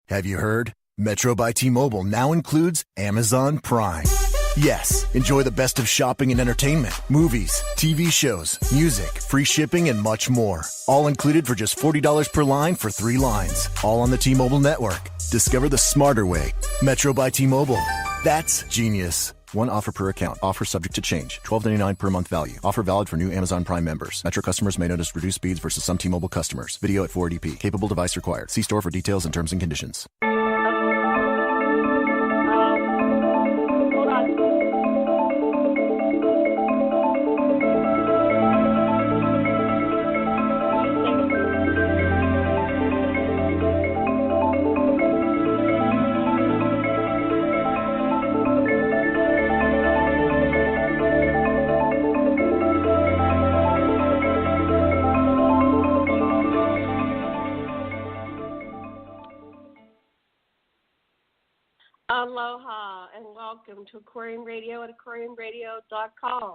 Have you heard? Metro by T-Mobile now includes Amazon Prime. Yes, enjoy the best of shopping and entertainment, movies, TV shows, music, free shipping, and much more. All included for just $40 per line for 3 lines. All on the T-Mobile network. Discover the smarter way. Metro by T-Mobile. That's genius. One offer per account. Offer subject to change. $12.99 per month value. Offer valid for new Amazon Prime members. Metro customers may notice reduced speeds versus some T-Mobile customers. Video at 480p. Capable device required. See store for details and terms and conditions. Aloha and welcome to Aquarium Radio at aquariumradio.com.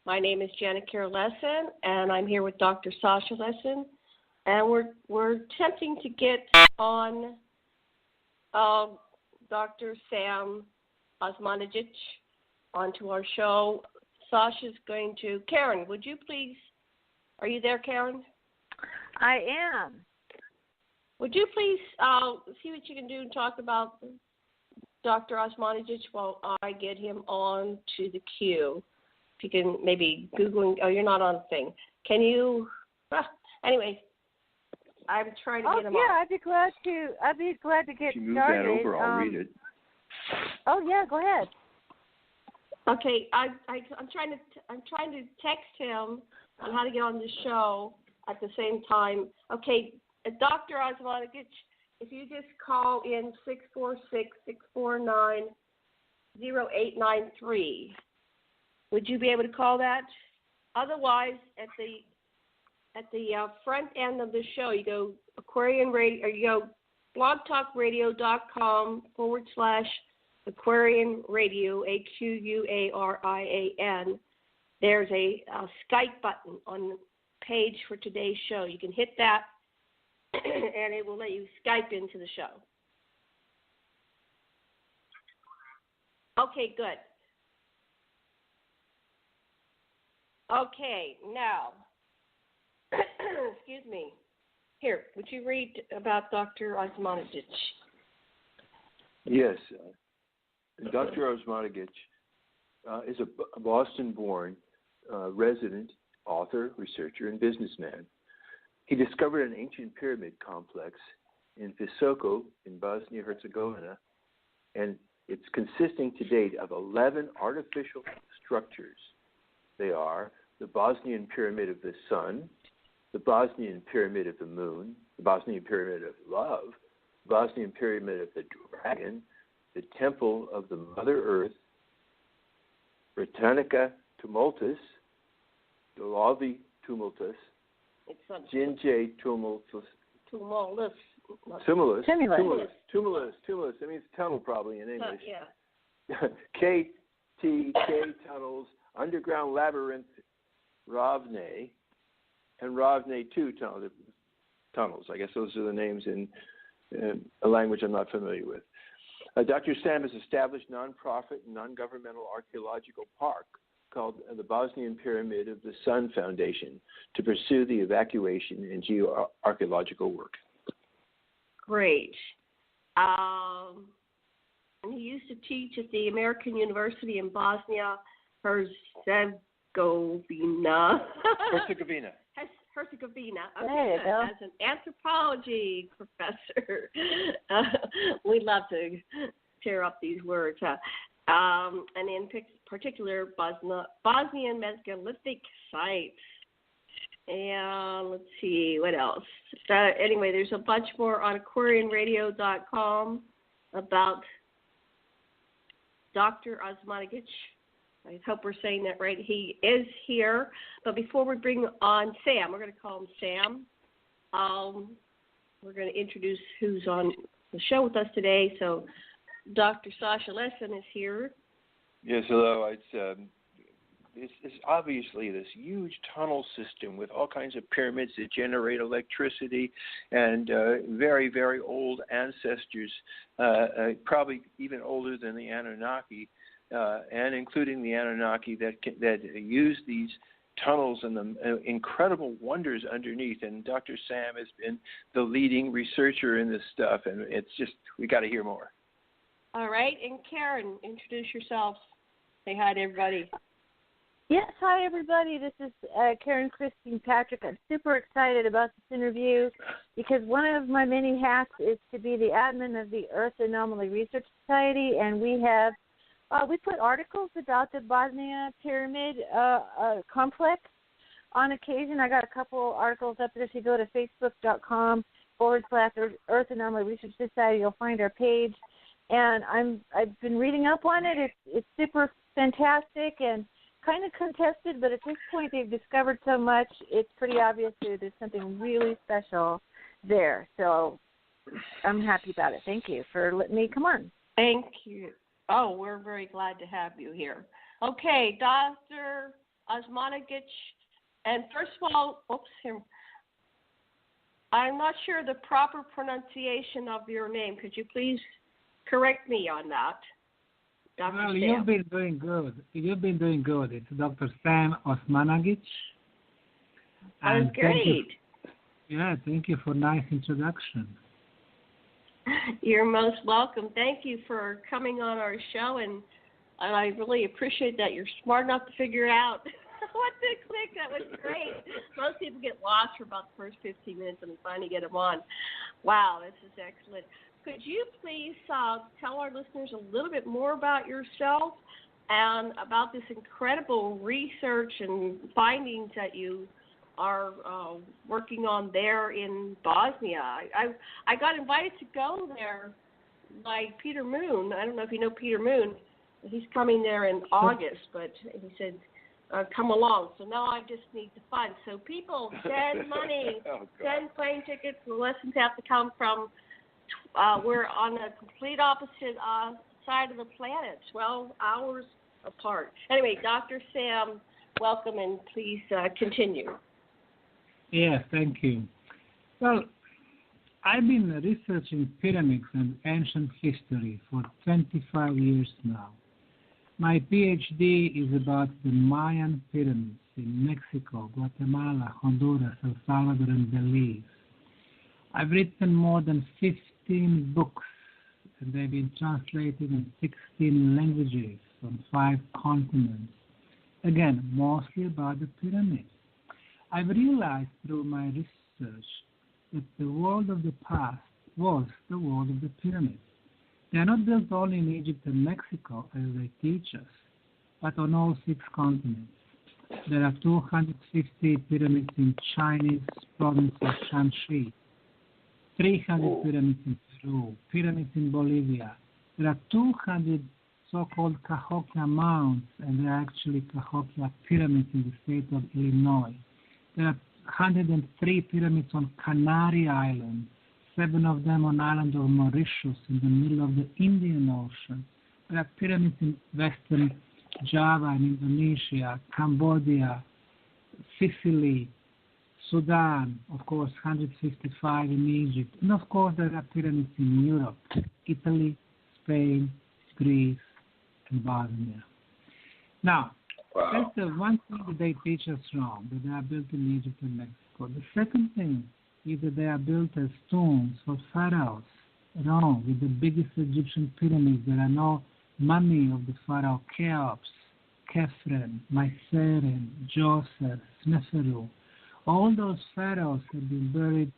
My name is Janet Carroll Lesson, and I'm here with Dr. Sasha Lesson, and we're attempting to get on Dr. Sam Osmanagich onto our show. Sasha's going to Karen. Would you please? Are you there, Karen? I am. Would you please see what you can do and talk about Dr. Osmanagich while I get him on to the queue? If you can maybe Googling. Oh, you're not on the thing. Can you? Anyway, I'm trying to get him on. Yeah, I'd be glad to get if you move started. That over, I'll read it. Oh yeah, go ahead. Okay, I'm trying to text him on how to get on the show at the same time. Okay, Dr. Osmanagich, if you just call in 646-649-0893, would you be able to call that? Otherwise, at the front end of the show, you go Aquarium Radio, or you go blogtalkradio.com/Aquarium Radio, AQUARIAN. There's a Skype button on the page for today's show. You can hit that, and it will let you Skype into the show. Okay, good. Okay, now, excuse me. Here, would you read about Dr. Osmanagich? Yes. Dr. Osmanagich is a Boston-born resident, author, researcher, and businessman. He discovered an ancient pyramid complex in Visoko in Bosnia-Herzegovina, and it's consisting to date of 11 artificial structures. They are the Bosnian Pyramid of the Sun, the Bosnian Pyramid of the Moon, the Bosnian Pyramid of Love, the Bosnian Pyramid of the Dragon, the Temple of the Mother Earth, Vratnica Tumulus, Dolovi Tumulus, Ginje Tumulus. Tumulus. That means tunnel probably in English. Yeah. KTK Tunnels, Labyrinth, Ravne, and Ravne 2 tunnels. I guess those are the names in a language I'm not familiar with. Dr. Sam has established nonprofit and non-governmental archaeological park called the Bosnian Pyramid of the Sun Foundation to pursue the evacuation and geoarchaeological work. Great. And he used to teach at the American University in Bosnia-Herzegovina. Herzegovina. Okay, as an anthropology professor. We love to tear up these words. And in particular, Bosnian megalithic sites. And let's see, what else? Anyway, there's a bunch more on aquariumradio.com about Dr. Osmanagich. I hope we're saying that right. He is here. But before we bring on Sam, we're going to call him Sam. We're going to introduce who's on the show with us today. So Dr. Sasha Lesson is here. Yes, hello. It's it's obviously this huge tunnel system with all kinds of pyramids that generate electricity, and very, very old ancestors, probably even older than the Anunnaki, and including the Anunnaki that use these tunnels and the incredible wonders underneath. And Dr. Sam has been the leading researcher in this stuff, and it's just, we got to hear more. All right, and Karen, introduce yourself. Say hi to everybody. Yes, hi everybody. This is Karen Christine Patrick. I'm super excited about this interview because one of my many hats is to be the admin of the Earth Anomaly Research Society, and we have we put articles about the Bosnia Pyramid complex on occasion. I got a couple articles up there. If you go to facebook.com/Earth Anomaly Research Society, you'll find our page. And I've been reading up on it. It's super fantastic and kind of contested, but at this point they've discovered so much, it's pretty obvious that there's something really special there. So I'm happy about it. Thank you for letting me come on. Thank you. Oh, we're very glad to have you here. Okay, Dr. Osmanagich, and first of all, I'm not sure the proper pronunciation of your name. Could you please correct me on that? Dr. Well, Sam. you've been doing good. It's Dr. Sam Osmanagich. That's great. Thank you for nice introduction. You're most welcome. Thank you for coming on our show, and I really appreciate that you're smart enough to figure out what to click. That was great. Most people get lost for about the first 15 minutes and finally get them on. Wow, this is excellent. Could you please tell our listeners a little bit more about yourself and about this incredible research and findings that you are working on there in Bosnia? I got invited to go there by Peter Moon. I don't know if you know Peter Moon. He's coming there in August, but he said, come along. So now I just need to fund. So people, send money, send plane tickets. The lessons have to come from, we're on a complete opposite side of the planet, 12 hours apart. Anyway, Dr. Sam, welcome, and please continue. Yes, thank you. Well, I've been researching pyramids and ancient history for 25 years now. My Ph.D. is about the Mayan pyramids in Mexico, Guatemala, Honduras, El Salvador, and Belize. I've written more than 15 books, and they've been translated in 16 languages on 5 continents. Again, mostly about the pyramids. I've realized through my research that the world of the past was the world of the pyramids. They are not built only in Egypt and Mexico, as they teach us, but on all 6 continents. There are 250 pyramids in Chinese province of Shanxi, 300 pyramids in Peru, pyramids in Bolivia. There are 200 so-called Cahokia mounds, and they are actually Cahokia pyramids in the state of Illinois. There are 103 pyramids on Canary Islands, 7 of them on island of Mauritius in the middle of the Indian Ocean. There are pyramids in western Java and Indonesia, Cambodia, Sicily, Sudan, of course, 155 in Egypt. And of course, there are pyramids in Europe, Italy, Spain, Greece, and Bosnia. Now, that's the one thing that they teach us wrong, that they are built in Egypt and Mexico. The second thing is that they are built as tombs for pharaohs. Wrong. With the biggest Egyptian pyramids, there are no mummy of the pharaoh Cheops, Khephren, Myceren, Djoser, Sneferu. All those pharaohs have been buried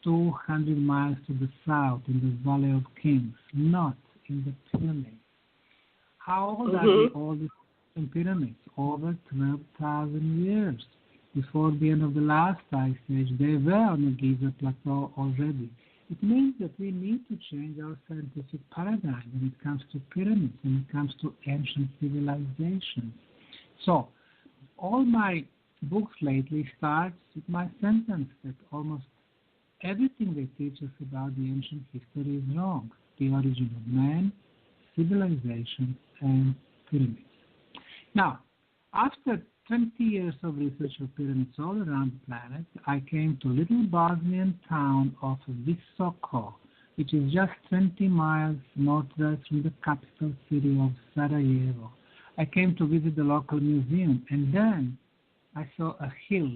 200 miles to the south in the Valley of Kings, not in the pyramids. How old are the oldest pyramids? Over 12,000 years. Before the end of the last ice age, they were on the Giza Plateau already. It means that we need to change our scientific paradigm when it comes to pyramids, when it comes to ancient civilizations. So, all my books lately starts with my sentence that almost everything they teach us about the ancient history is wrong. The origin of man, civilization, and pyramids. Now, After 20 years of research of pyramids all around the planet, I came to little Bosnian town of Visoko, which is just 20 miles northwest from the capital city of Sarajevo. I came to visit the local museum, and then I saw a hill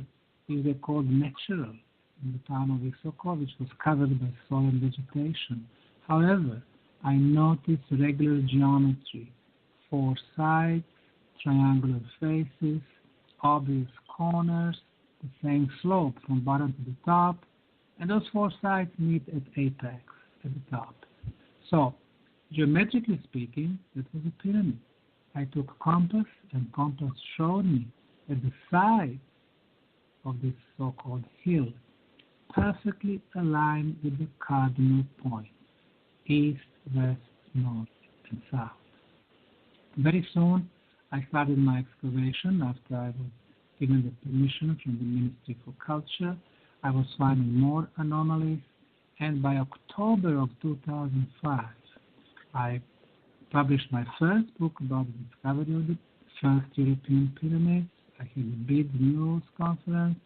which they called natural in the town of Visoko, which was covered by soil and vegetation. However, I noticed regular geometry, 4 sides, triangular faces, obvious corners, the same slope from bottom to the top, and those 4 sides meet at apex at the top. So, geometrically speaking, that was a pyramid. I took a compass, and compass showed me that the sides of this so-called hill perfectly aligned with the cardinal points, east, west, north, and south. Very soon, I started my excavation after I was given the permission from the Ministry for Culture. I was finding more anomalies, and by October of 2005, I published my first book about the discovery of the first European pyramids. I had a big news conference,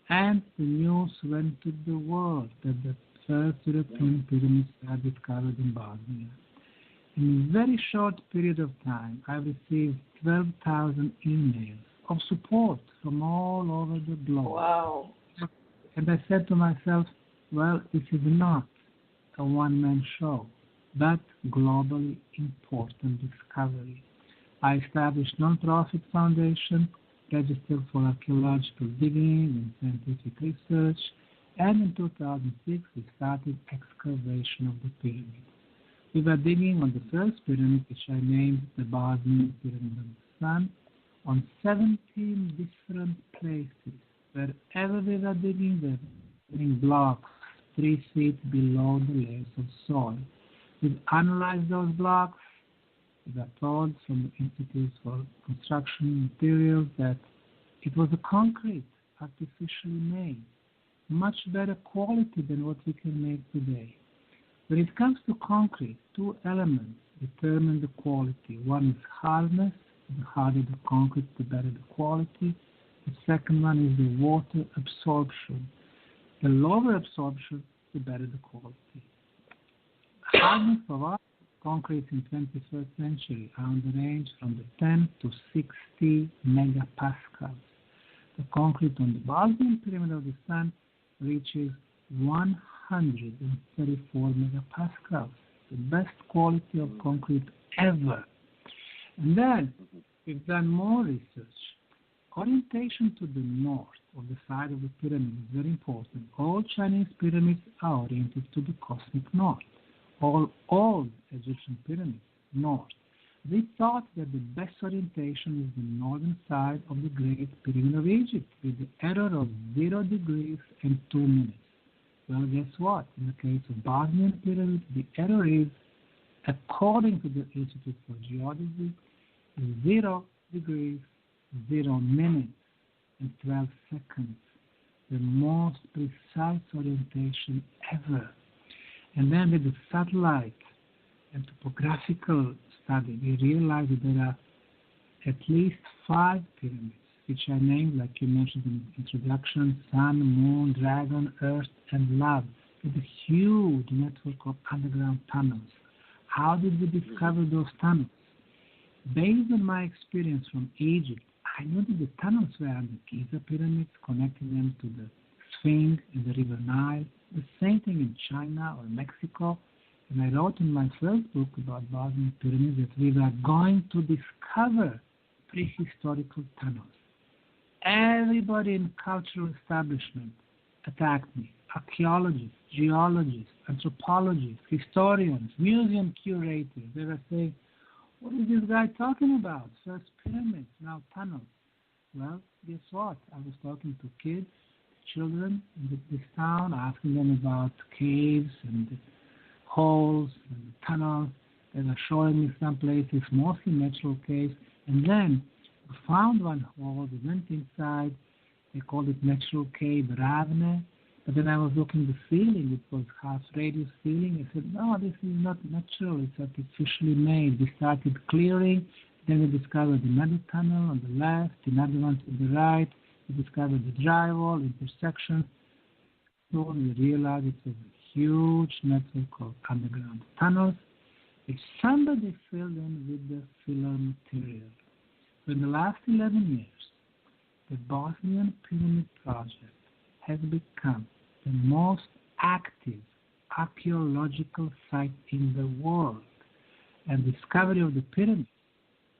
and the news went to the world that the first European pyramids are discovered in Bosnia. In a very short period of time, I received 12,000 emails of support from all over the globe. Wow. And I said to myself, well, this is not a one-man show, but globally important discovery. I established non-profit foundation, registered for archaeological digging and scientific research, and in 2006 we started excavation of the pyramid. We were digging on the first pyramid, which I named the Bosnian Pyramid of the Sun, on 17 different places. Wherever we were digging, we were putting blocks 3 feet below the layers of soil. We analyzed those blocks. We were told from the Institute for Construction Materials that it was a concrete, artificially made, much better quality than what we can make today. When it comes to concrete, 2 elements determine the quality. One is hardness. The harder the concrete, the better the quality. The second one is the water absorption. The lower absorption, the better the quality. The hardness of our concrete in 21st century are on the range from the 10 to 60 megapascals. The concrete on the Bosnian Pyramid of the Sun reaches 134 megapascals, the best quality of concrete ever. And then we've done more research. Orientation to the north of the side of the pyramid is very important. All Chinese pyramids are oriented to the cosmic north. All old Egyptian pyramids, north. We thought that the best orientation is the northern side of the Great Pyramid of Egypt, with the error of 0 degrees and 2 minutes. Well, guess what? In the case of Bosnian Pyramid, the error is, according to the Institute for Geodesy, 0 degrees, 0 minutes, and 12 seconds. The most precise orientation ever. And then with the satellite and topographical study, we realized that there are at least 5 pyramids, which are named, like you mentioned in the introduction, Sun, Moon, Dragon, Earth, and Love, with a huge network of underground tunnels. How did we discover those tunnels? Based on my experience from Egypt, I knew that the tunnels were under Giza pyramids, connecting them to the Sphinx and the River Nile. The same thing in China or Mexico. And I wrote in my first book about Bosnian pyramids that we were going to discover prehistorical tunnels. Everybody in cultural establishment attacked me. Archaeologists, geologists, anthropologists, historians, museum curators. They were saying, what is this guy talking about? First pyramids, now tunnels. Well, guess what? I was talking to kids, children in this town, asking them about caves and the holes and the tunnels. They were showing me some places, mostly natural caves. And then we found one hole, we went inside. They called it natural cave Ravne. But then I was looking at the ceiling. It was half radius ceiling. I said, no, this is not natural. It's artificially made. We started clearing. Then we discovered another tunnel on the left, another one to the right. We discovered the drywall, intersection. Soon we realized it was a huge network of underground tunnels, which somebody filled in with the filler material. So in the last 11 years, the Bosnian Pyramid Project has become the most active archaeological site in the world. And discovery of the pyramids,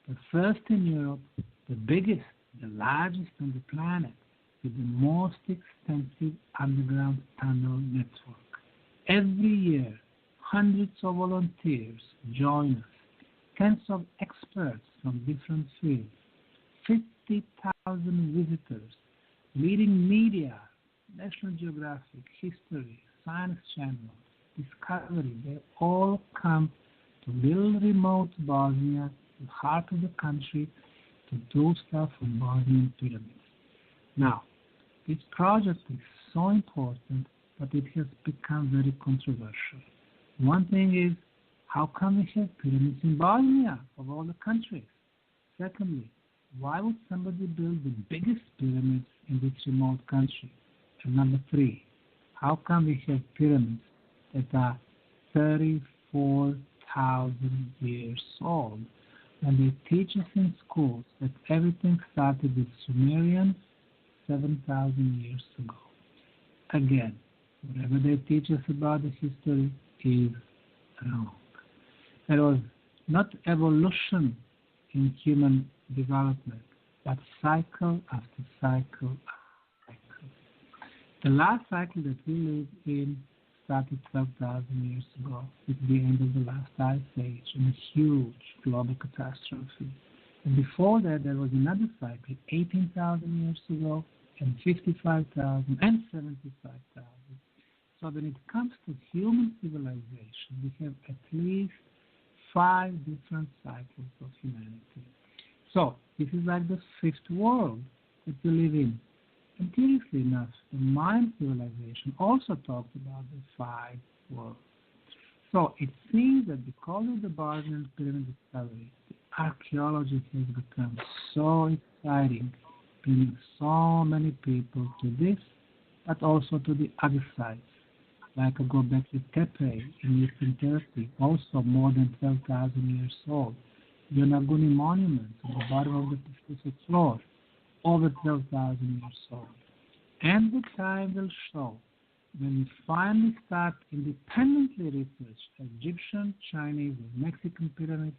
the first in Europe, the biggest, the largest on the planet, with the most extensive underground tunnel network. Every year, hundreds of volunteers join us, tens of experts from different fields, 50,000 visitors, leading media, National Geographic, History, Science Channel, Discovery. They all come to little remote Bosnia, the heart of the country, to do stuff on Bosnian pyramids. Now, this project is so important, but it has become very controversial. One thing is, how come we have pyramids in Bosnia, of all the countries? Secondly, why would somebody build the biggest pyramids in this remote country? And number three, how come we have pyramids that are 34,000 years old, when they teach us in schools that everything started with Sumerians 7,000 years ago? Again, whatever they teach us about the history is wrong. There was not evolution in human development, but cycle after cycle after cycle. The last cycle that we live in started 12,000 years ago with the end of the last ice age and a huge global catastrophe. And before that, there was another cycle, 18,000 years ago, and 55,000 and 75,000. So when it comes to human civilization, we have at least 5 different cycles of humanity. So this is like the fifth world that we live in. And curiously enough, the Mayan civilization also talked about the 5 worlds. So it seems that because of the Bosnian Pyramid discovery, the archaeology has become so exciting, bringing so many people to this, but also to the other sites. Like a Göbekli Tepe in Eastern Turkey, also more than 12,000 years old. Yonaguni monuments on the bottom of the Pacific floor, over 12,000 years old. And the time will show, when we finally start independently research Egyptian, Chinese, and Mexican pyramids,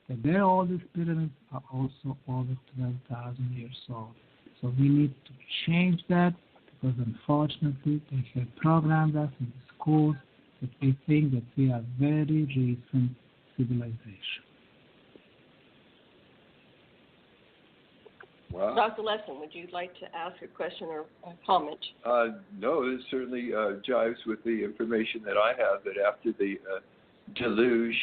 that their oldest pyramids are also over 12,000 years old. So we need to change that, because unfortunately they have programmed us in the schools that we think that we are very recent civilization. Wow. Dr. Lesson, would you like to ask a question or a comment? No, this certainly jives with the information that I have, that after the deluge,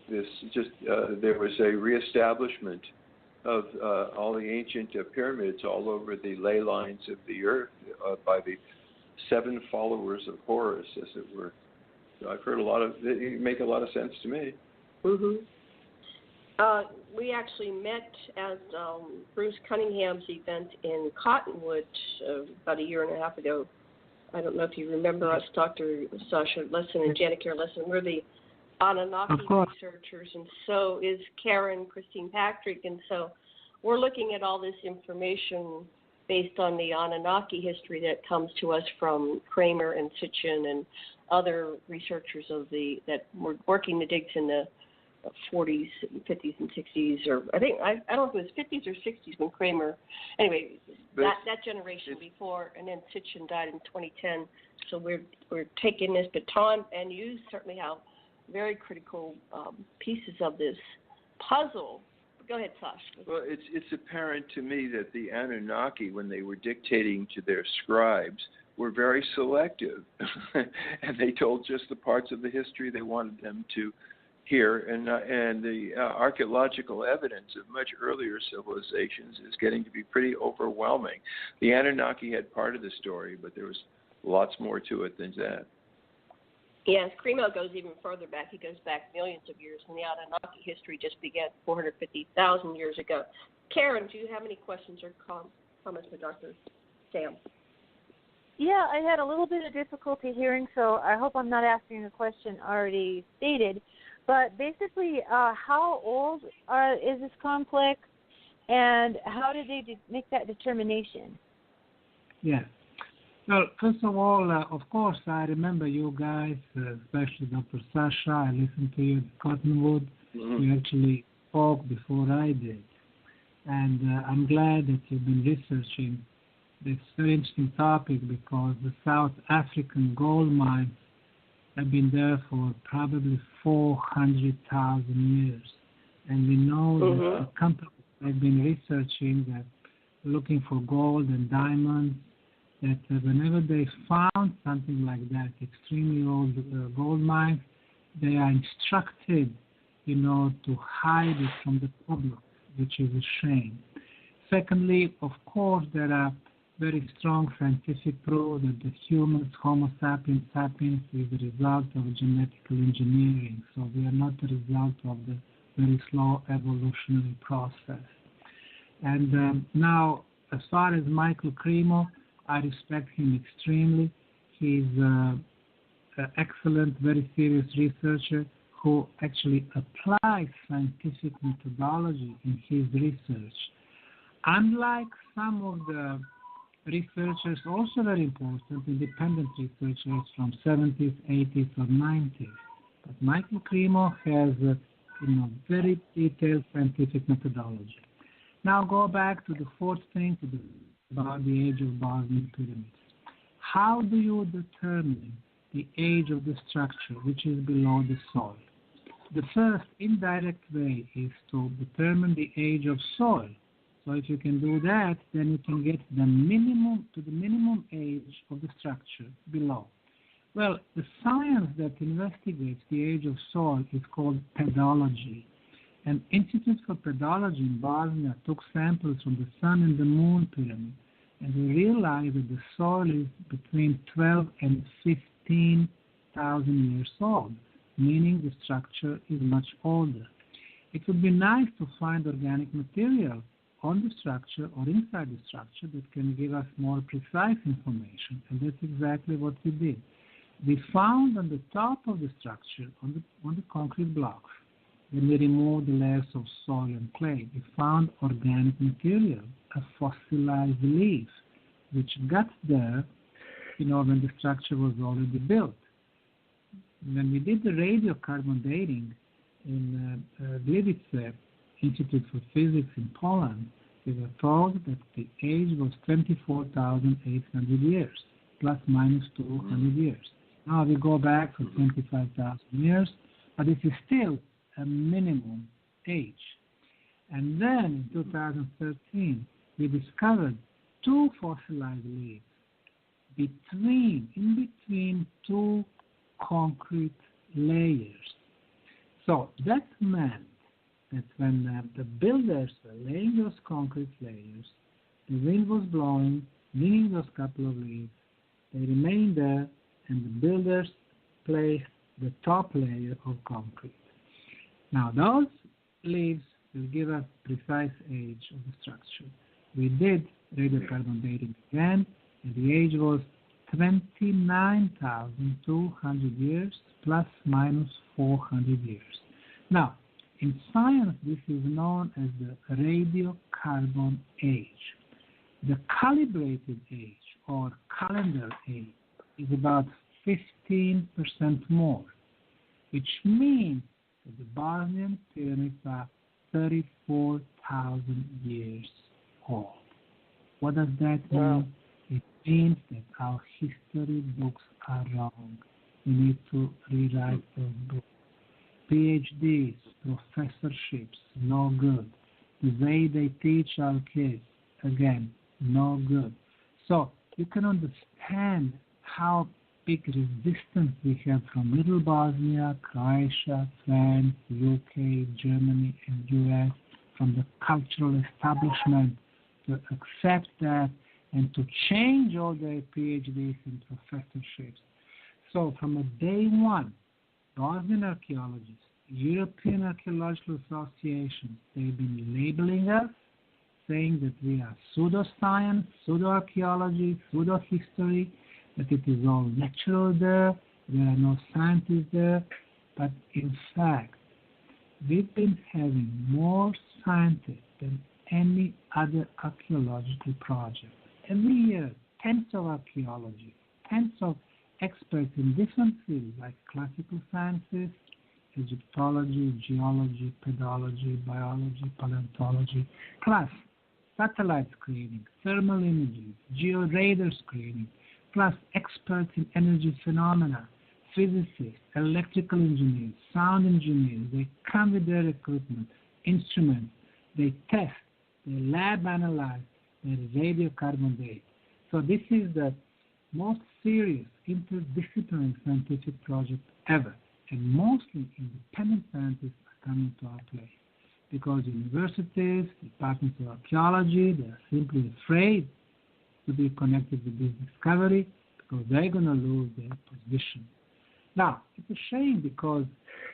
there was a reestablishment of all the ancient pyramids all over the ley lines of the earth by the 7 followers of Horus, as it were. So I've heard it make a lot of sense to me. Mm-hmm. We actually met at Bruce Cunningham's event in Cottonwood about a year and a half ago. I don't know if you remember us, Dr. Sasha Lesson and Janet Care Lesson. We're the Anunnaki researchers, and so is Karen Christine Patrick. And so we're looking at all this information based on the Anunnaki history that comes to us from Kramer and Sitchin and other researchers that were working the digs in the 40s, 50s, and 60s, or I don't know if it was 50s or 60s when Kramer. Anyway, that generation before, and then Sitchin died in 2010. So we're taking this baton, and you certainly have very critical pieces of this puzzle. Go ahead, Sash. Well, it's apparent to me that the Anunnaki, when they were dictating to their scribes, were very selective, and they told just the parts of the history they wanted them to hear, and the archaeological evidence of much earlier civilizations is getting to be pretty overwhelming. The Anunnaki had part of the story, but there was lots more to it than that. Yes, Cremo goes even further back. He goes back millions of years, and the Anunnaki history just began 450,000 years ago. Karen, do you have any questions or comments for Dr. Sam? Yeah, I had a little bit of difficulty hearing, so I hope I'm not asking a question already stated. But basically, how old is this complex, and how did they make that determination? Yes. Well, first of all, of course, I remember you guys, especially Dr. Sasha. I listened to you at Cottonwood. Mm-hmm. You actually spoke before I did. And I'm glad that you've been researching this very interesting topic, because the South African gold mines have been there for probably 400,000 years. And we know that the companies have been researching that, looking for gold and diamonds, that whenever they found something like that, extremely old gold mines, they are instructed, to hide it from the public, which is a shame. Secondly, of course, there are very strong scientific proof that the humans, Homo sapiens sapiens, is the result of genetical engineering. So we are not the result of the very slow evolutionary process. And now, as far as Michael Cremo, I respect him extremely. He's an excellent, very serious researcher who actually applies scientific methodology in his research. Unlike some of the researchers, also very important, independent researchers from 70s, 80s, or 90s. But Michael Cremo has a very detailed scientific methodology. Now go back to the fourth thing, about the age of Bosnian pyramids. How do you determine the age of the structure which is below the soil? The first indirect way is to determine the age of soil. So if you can do that, then you can get the minimum age of the structure below. Well, the science that investigates the age of soil is called pedology. An Institute for Pedology in Bosnia took samples from the Sun and the Moon pyramid, and we realized that the soil is between 12 and 15,000 years old, meaning the structure is much older. It would be nice to find organic material on the structure or inside the structure that can give us more precise information, and that's exactly what we did. We found on the top of the structure, on the concrete blocks, when we removed the layers of soil and clay, we found organic material, a fossilized leaf, which got there, when the structure was already built. When we did the radiocarbon dating in Gliwice Institute for Physics in Poland, we were told that the age was 24,800 years, plus minus 200 years. Now we go back for 25,000 years, but this is still a minimum age. And then in 2013, we discovered two fossilized leaves in between two concrete layers. So that meant that when the builders were laying those concrete layers, the wind was blowing, bringing those couple of leaves, they remained there, and the builders placed the top layer of concrete. Now those leaves will give us precise age of the structure. We did radiocarbon dating again, and the age was 29,200 years plus minus 400 years. Now, in science, this is known as the radiocarbon age. The calibrated age, or calendar age, is about 15% more, which means that the Bosnian pyramids are 34,000 years old. What does that mean? Wow. It means that our history books are wrong. We need to rewrite those books. PhDs, professorships, no good. The way they teach our kids, again, no good. So you can understand how big resistance we have from Little Bosnia, Croatia, France, UK, Germany, and US, from the cultural establishment to accept that and to change all their PhDs and professorships. So from a day one, Bosnian archaeologists, European Archaeological Association, they've been labeling us, saying that we are pseudoscience, pseudo-archaeology, pseudo-history, that it is all natural there are no scientists there. But in fact, we've been having more scientists than any other archaeological project. Every year, tens of archaeologists, tens of experts in different fields like classical sciences, Egyptology, geology, pedology, biology, paleontology, plus satellite screening, thermal imaging, georadar screening, plus experts in energy phenomena, physicists, electrical engineers, sound engineers. They come with their equipment, instruments, they test, they lab analyze, they radiocarbon date. So this is the most serious interdisciplinary scientific project ever, and mostly independent scientists are coming to our place because universities, departments of archaeology, they are simply afraid to be connected with this discovery because they're going to lose their position. Now, it's a shame because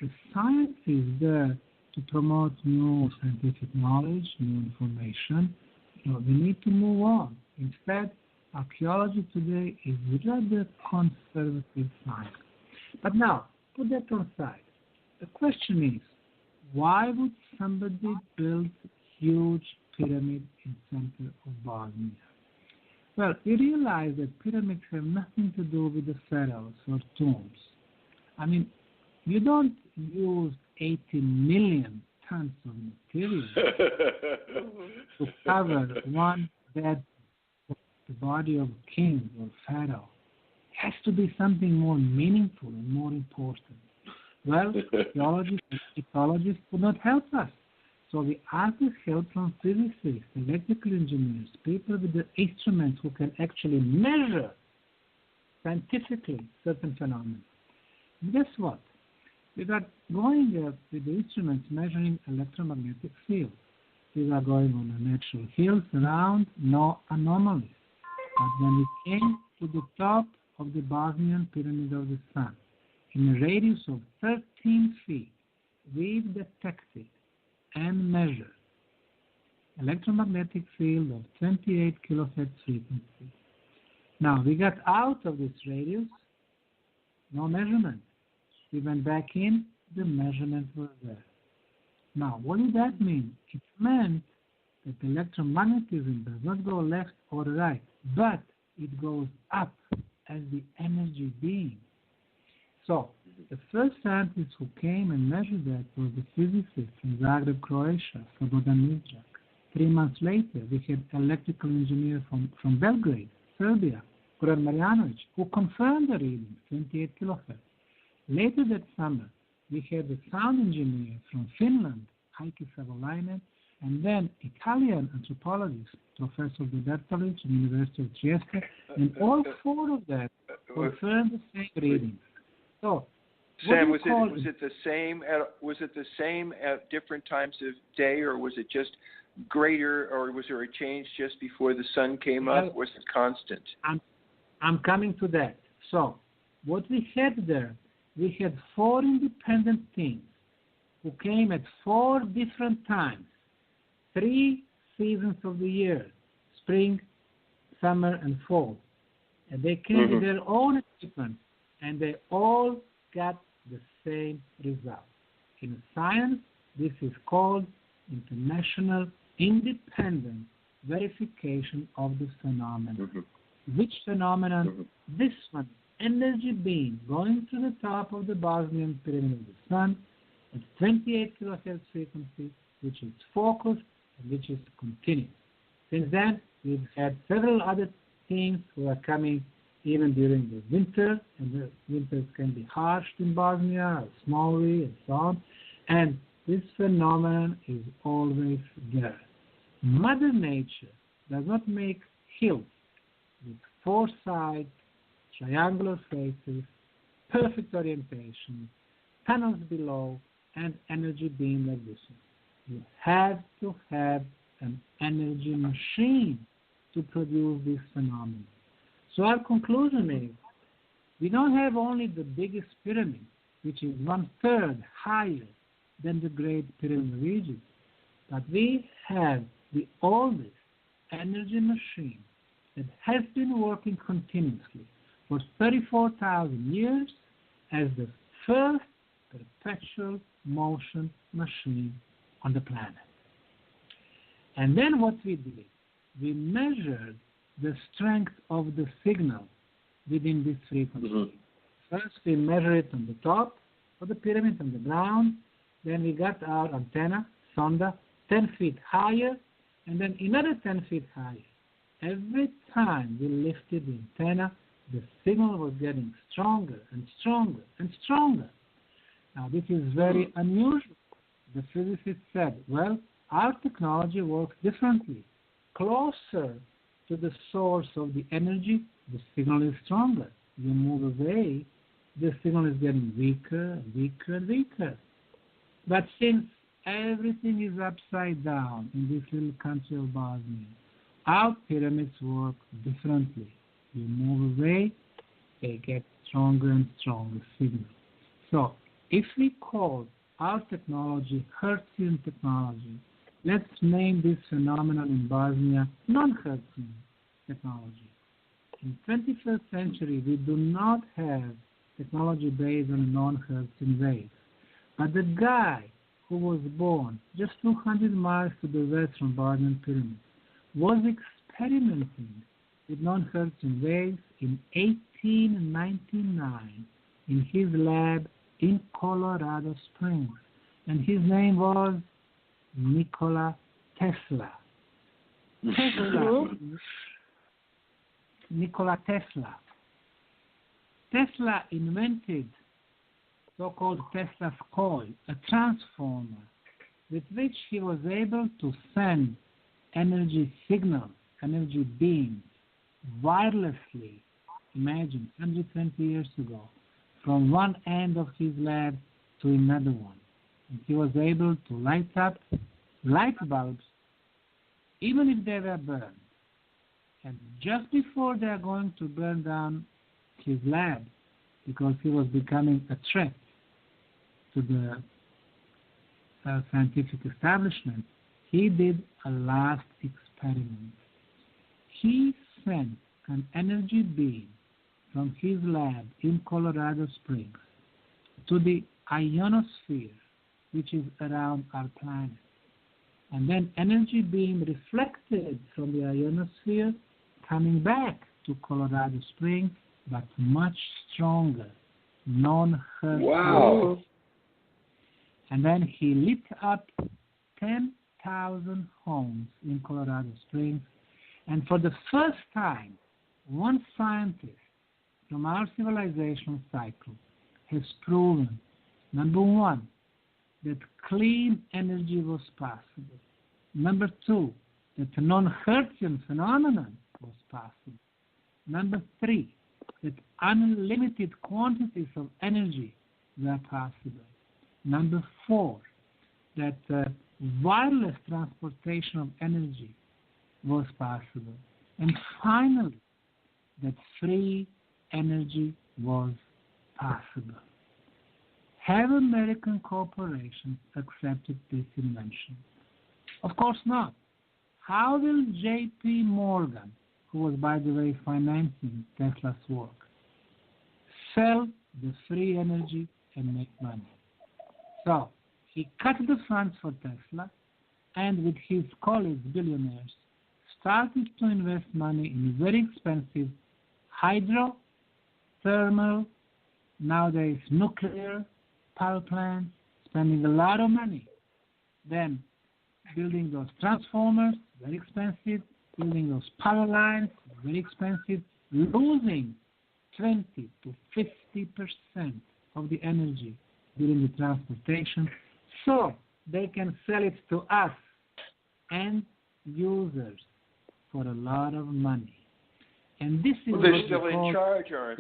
the science is there to promote new scientific knowledge, new information. We need to move on. Instead, archaeology today is rather conservative science. But now, put that on side. The question is, why would somebody build a huge pyramid in the center of Bosnia? Well, you realize that pyramids have nothing to do with the pharaohs or tombs. I mean, you don't use 80 million tons of material to cover one dead the body of a king or pharaoh. It has to be something more meaningful and more important. Well, geologists and ecologists could not help us. So we asked this help from physicists, electrical engineers, people with the instruments who can actually measure scientifically certain phenomena. And guess what? We got going with the instruments measuring electromagnetic fields. We were going on the natural hills around, no anomalies. But when we came to the top of the Bosnian Pyramid of the Sun, in a radius of 13 feet, we've detected and measured electromagnetic field of 28 kilohertz frequency. Now, we got out of this radius, no measurement. We went back in, the measurement was there. Now, what did that mean? It meant that electromagnetism does not go left or right, but it goes up as the energy being. So, the first scientist who came and measured that was the physicist from Zagreb, Croatia, Slobodan Mizrak. 3 months later, we had electrical engineer from Belgrade, Serbia, Goran Marjanovic, who confirmed the reading, 28 kilohertz. Later that summer, we had the sound engineer from Finland, Heikki Savolainen, and then Italian anthropologist, Professor De Bertolucci from the University of Trieste, and all 4 of them confirmed the same readings. So, Sam, was it the same at different times of day, or was it just greater, or was there a change just before the sun came up? Was it constant? I'm coming to that. So, what we had there, we had 4 independent teams who came at 4 different times, 3 seasons of the year, spring, summer, and fall. And they came with their own equipment, and they all got the same result. In science, this is called international independent verification of the phenomenon. Which phenomenon? This one, energy beam going to the top of the Bosnian Pyramid of the Sun at 28 kilohertz frequency, which is focused and which is continuous. Since then, we've had several other teams who are coming even during the winter, and the winters can be harsh in Bosnia, or snowy, and so on. And this phenomenon is always there. Mother Nature does not make hills with 4 sides, triangular faces, perfect orientation, tunnels below, and energy beam like this one. You have to have an energy machine to produce this phenomenon. So our conclusion is We don't have only the biggest pyramid, which is 1/3 higher than the Great Pyramid of Egypt, but we have the oldest energy machine that has been working continuously for 34,000 years as the first perpetual motion machine on the planet. And then what we did, we measured the strength of the signal within this frequency. First, we measured it on the top of the pyramid, on the ground. Then we got our antenna, sonda, 10 feet higher, and then another 10 feet higher. Every time we lifted the antenna, the signal was getting stronger and stronger and stronger. Now, this is very unusual. The physicist said, well, our technology works differently. Closer to the source of the energy, the signal is stronger. You move away, the signal is getting weaker and weaker and weaker. But since everything is upside down in this little country of Bosnia, our pyramids work differently. You move away, they get stronger and stronger signal. So if we call our technology Hertzian technology, let's name this phenomenon in Bosnia non-Hertzian technology. In the 21st century, we do not have technology based on non-Hertzian waves. But the guy who was born just 200 miles to the west from Bosnian Pyramid was experimenting with non-Hertzian waves in 1899 in his lab in Colorado Springs. And his name was Nikola Tesla. Nikola Tesla. Tesla invented so-called Tesla's coil, a transformer, with which he was able to send energy signals, energy beams, wirelessly, imagine, 120 years ago, from one end of his lab to another one. And he was able to light up light bulbs, even if they were burned. And just before they are going to burn down his lab, because he was becoming a threat to the scientific establishment, he did a last experiment. He sent an energy beam from his lab in Colorado Springs to the ionosphere, which is around our planet. And then energy beam reflected from the ionosphere, coming back to Colorado Springs, but much stronger, non-Hertzian. Wow. And then he lit up 10,000 homes in Colorado Springs. And for the first time, one scientist from our civilization cycle has proven, number one, that clean energy was possible. Number two, that the non-Hertzian phenomenon was possible. Number three, that unlimited quantities of energy were possible. Number four, that wireless transportation of energy was possible. And finally, that free energy was possible. Have American corporations accepted this invention? Of course not. How will J.P. Morgan, who was, by the way, financing Tesla's work, sell the free energy and make money? So he cut the funds for Tesla and with his colleagues, billionaires, started to invest money in very expensive hydro, thermal, nowadays nuclear power plants, spending a lot of money. Then building those transformers, very expensive, building those power lines, very expensive, losing 20 to 50% of the energy during the transportation, so they can sell it to us and users for a lot of money. And this is they're still in charge, aren't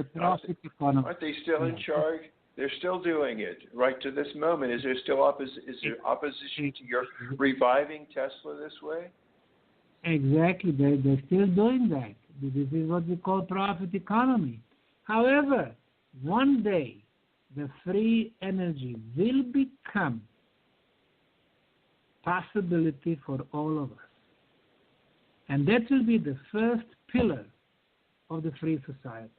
they still in charge? They're still doing it right to this moment. Is there still opposition to your reviving Tesla this way? Exactly. They're still doing that. This is what we call profit economy. However, one day the free energy will become possibility for all of us. And that will be the first pillar of the free society.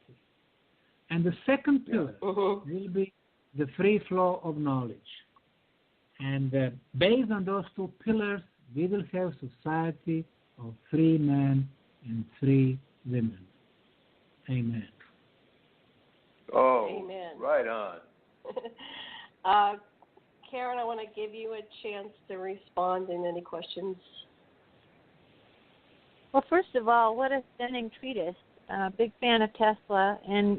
And the second pillar will be the free flow of knowledge. And based on those two pillars, we will have society of free men and free women. Amen. Oh, Amen. Right on. Karen, I want to give you a chance to respond in any questions. Well, first of all, what a stunning treatise. Big fan of Tesla, and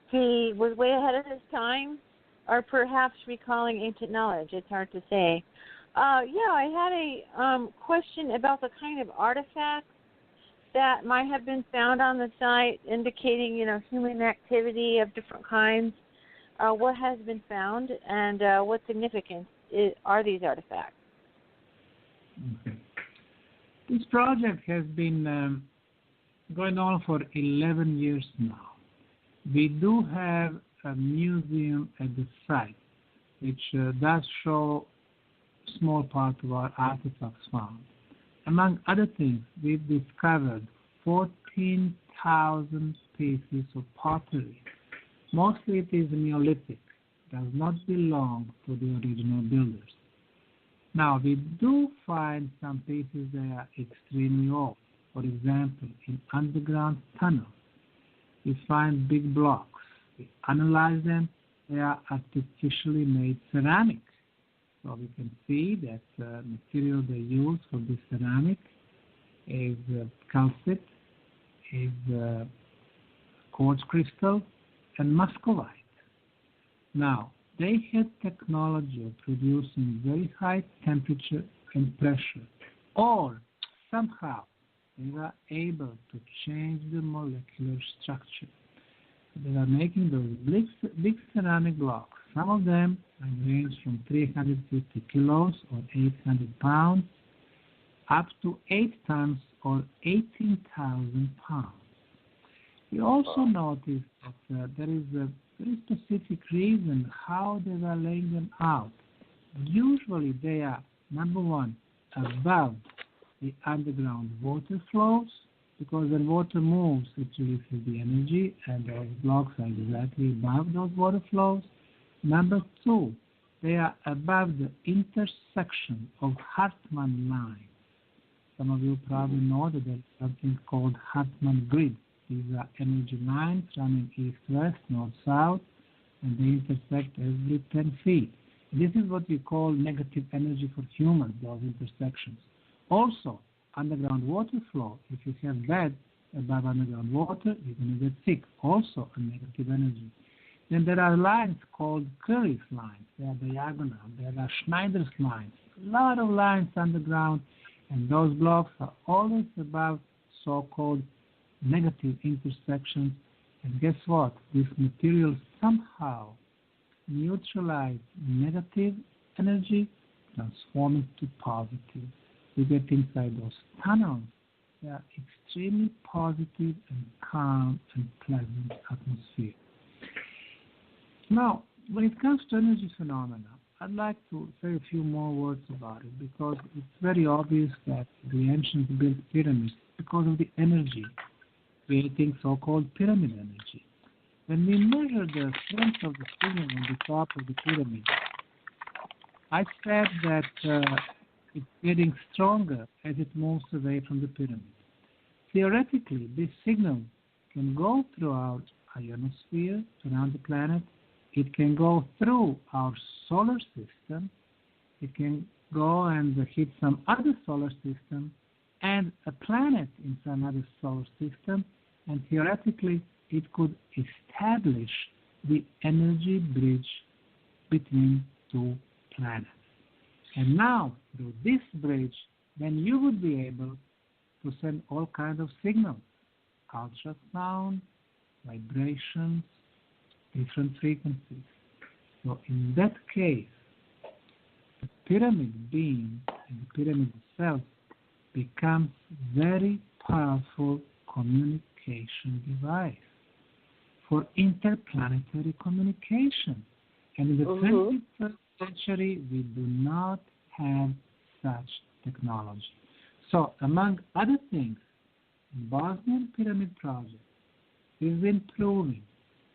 he was way ahead of his time, or perhaps recalling ancient knowledge. It's hard to say. I had a question about the kind of artifacts that might have been found on the site, indicating, human activity of different kinds. What has been found, and what significance are these artifacts? Okay. This project has been going on for 11 years now. We do have a museum at the site, which does show small part of our artifacts found. Among other things, we've discovered 14,000 pieces of pottery. Mostly it is Neolithic, does not belong to the original builders. Now, we do find some pieces that are extremely old. For example, in underground tunnels, we find big blocks. We analyze them. They are artificially made ceramic. So we can see that the material they use for this ceramic is calcite, is quartz crystal, and muscovite. Now, they had technology of producing very high temperature and pressure, or somehow they were able to change the molecular structure. They are making those big ceramic blocks. Some of them range from 350 kilos or 800 pounds up to 8 tons or 18,000 pounds. We also noticed that there is a very specific reason how they were laying them out. Usually they are, number one, above the underground water flows, because when water moves, it releases the energy, and those blocks are exactly above those water flows. Number two, they are above the intersection of Hartmann lines. Some of you probably know that there's something called Hartmann grid. These are energy lines running east-west, north-south, and they intersect every 10 feet. This is what we call negative energy for humans, those intersections. Also, underground water flow, if you have bed above underground water, you're going to get sick. Also a negative energy. Then there are lines called Curry's lines. They are diagonal. There are Schneider's lines. A lot of lines underground, and those blocks are always above so-called negative intersections. And guess what? This material somehow neutralizes negative energy, transform it to positive. You get inside those tunnels. They are extremely positive and calm and pleasant atmosphere. Now, when it comes to energy phenomena, I'd like to say a few more words about it, because it's very obvious that the ancients built pyramids because of the energy, creating so-called pyramid energy. When we measure the strength of the signal on the top of the pyramid, I said that it's getting stronger as it moves away from the pyramid. Theoretically, this signal can go through our ionosphere around the planet. It can go through our solar system. It can go and hit some other solar system and a planet in some other solar system. And theoretically, it could establish the energy bridge between two planets. And now, through this bridge, then you would be able to send all kinds of signals, ultrasound, vibrations, different frequencies. So in that case, the pyramid being and the pyramid itself becomes very powerful communication device. for interplanetary communication. And in the 21st century, we do not have such technology. So, among other things, the Bosnian Pyramid Project has been proving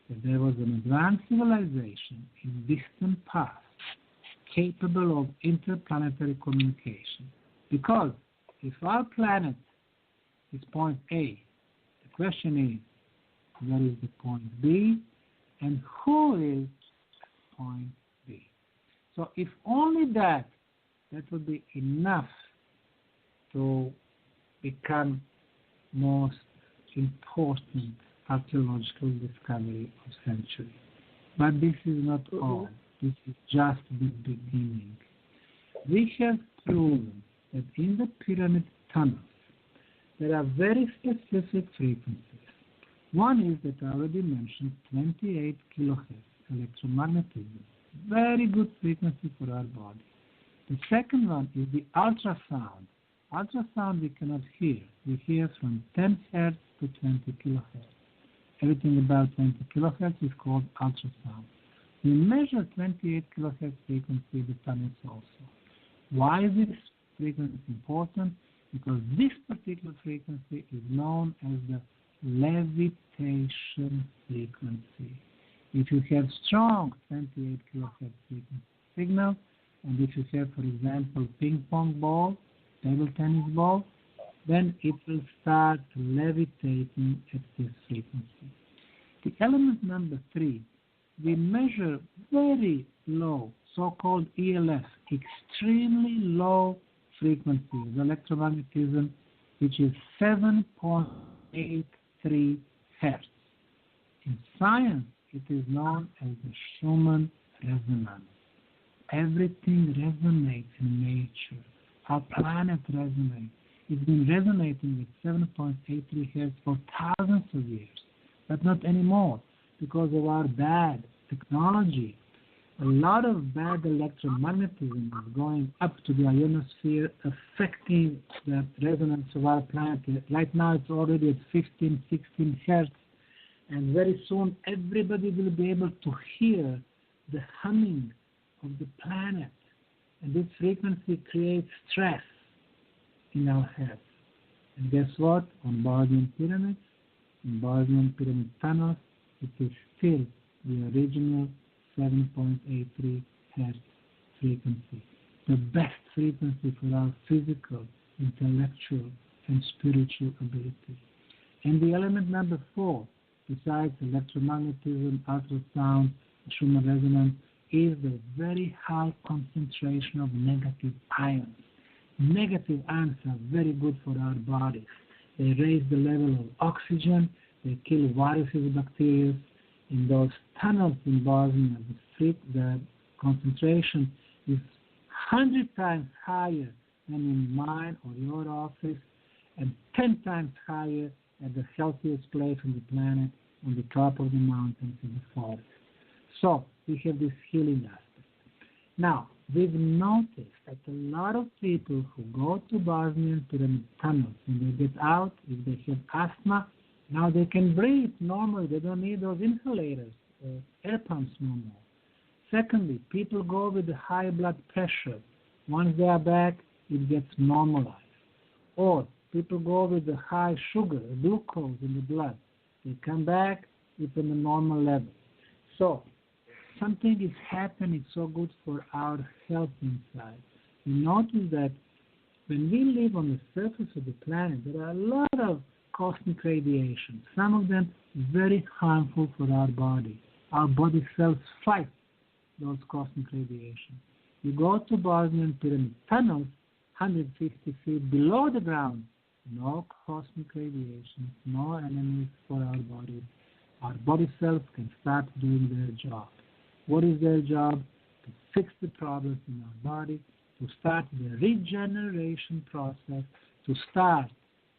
that there was an advanced civilization in distant past capable of interplanetary communication. Because if our planet is point A, the question is, where is the point B, and who is point B? So if only that would be enough to become most important archaeological discovery of century. But this is not all. This is just the beginning. We have proven that in the pyramid tunnels, there are very specific frequencies. One is that I already mentioned 28 kilohertz electromagnetism. Very good frequency for our body. The second one is the ultrasound. Ultrasound we cannot hear. We hear from 10 hertz to 20 kilohertz. Everything above 20 kilohertz is called ultrasound. We measure 28 kilohertz frequency in the tunnels also. Why is this frequency important? Because this particular frequency is known as the levitation frequency. If you have strong 28 kilohertz frequency signal, and if you have, for example, ping pong ball, table tennis ball, then it will start levitating at this frequency. The element number 3, we measure very low, so-called ELF, extremely low frequency of electromagnetism, which is 7.83 hertz. In science, it is known as the Schumann resonance. Everything resonates in nature. Our planet resonates. It's been resonating with 7.83 hertz for thousands of years, but not anymore because of our bad technology. A lot of bad electromagnetism is going up to the ionosphere, affecting the resonance of our planet. Right now it's already at 15, 16 hertz, and very soon everybody will be able to hear the humming of the planet. And this frequency creates stress in our heads. And guess what? On Bosnian pyramids, in Bosnian pyramid tunnels, it is still the original 7.83 hertz frequency. The best frequency for our physical, intellectual, and spiritual ability. And the element number 4, besides electromagnetism, ultrasound, Schumann resonance, is the very high concentration of negative ions. Negative ions are very good for our bodies. They raise the level of oxygen, they kill viruses, bacteria. In those tunnels in Bosnia, the concentration is 100 times higher than in mine or your office, and 10 times higher at the healthiest place on the planet, on the top of the mountains in the forest. So we have this healing aspect. Now, we've noticed that a lot of people who go to Bosnian pyramid tunnels, when they get out, if they have asthma, now they can breathe normally. They don't need those inhalators, air pumps no more. Secondly, people go with the high blood pressure. Once they are back, it gets normalized. Or people go with the high sugar, glucose in the blood. They come back, it's on a normal level. So something is happening so good for our health inside. We notice that when we live on the surface of the planet, there are a lot of cosmic radiation, some of them very harmful for our body. Our body cells fight those cosmic radiation. You go to Bosnian pyramid tunnels, 150 feet below the ground, no cosmic radiation, no enemies for our bodies. Our body cells can start doing their job. What is their job? To fix the problems in our body, to start the regeneration process, to start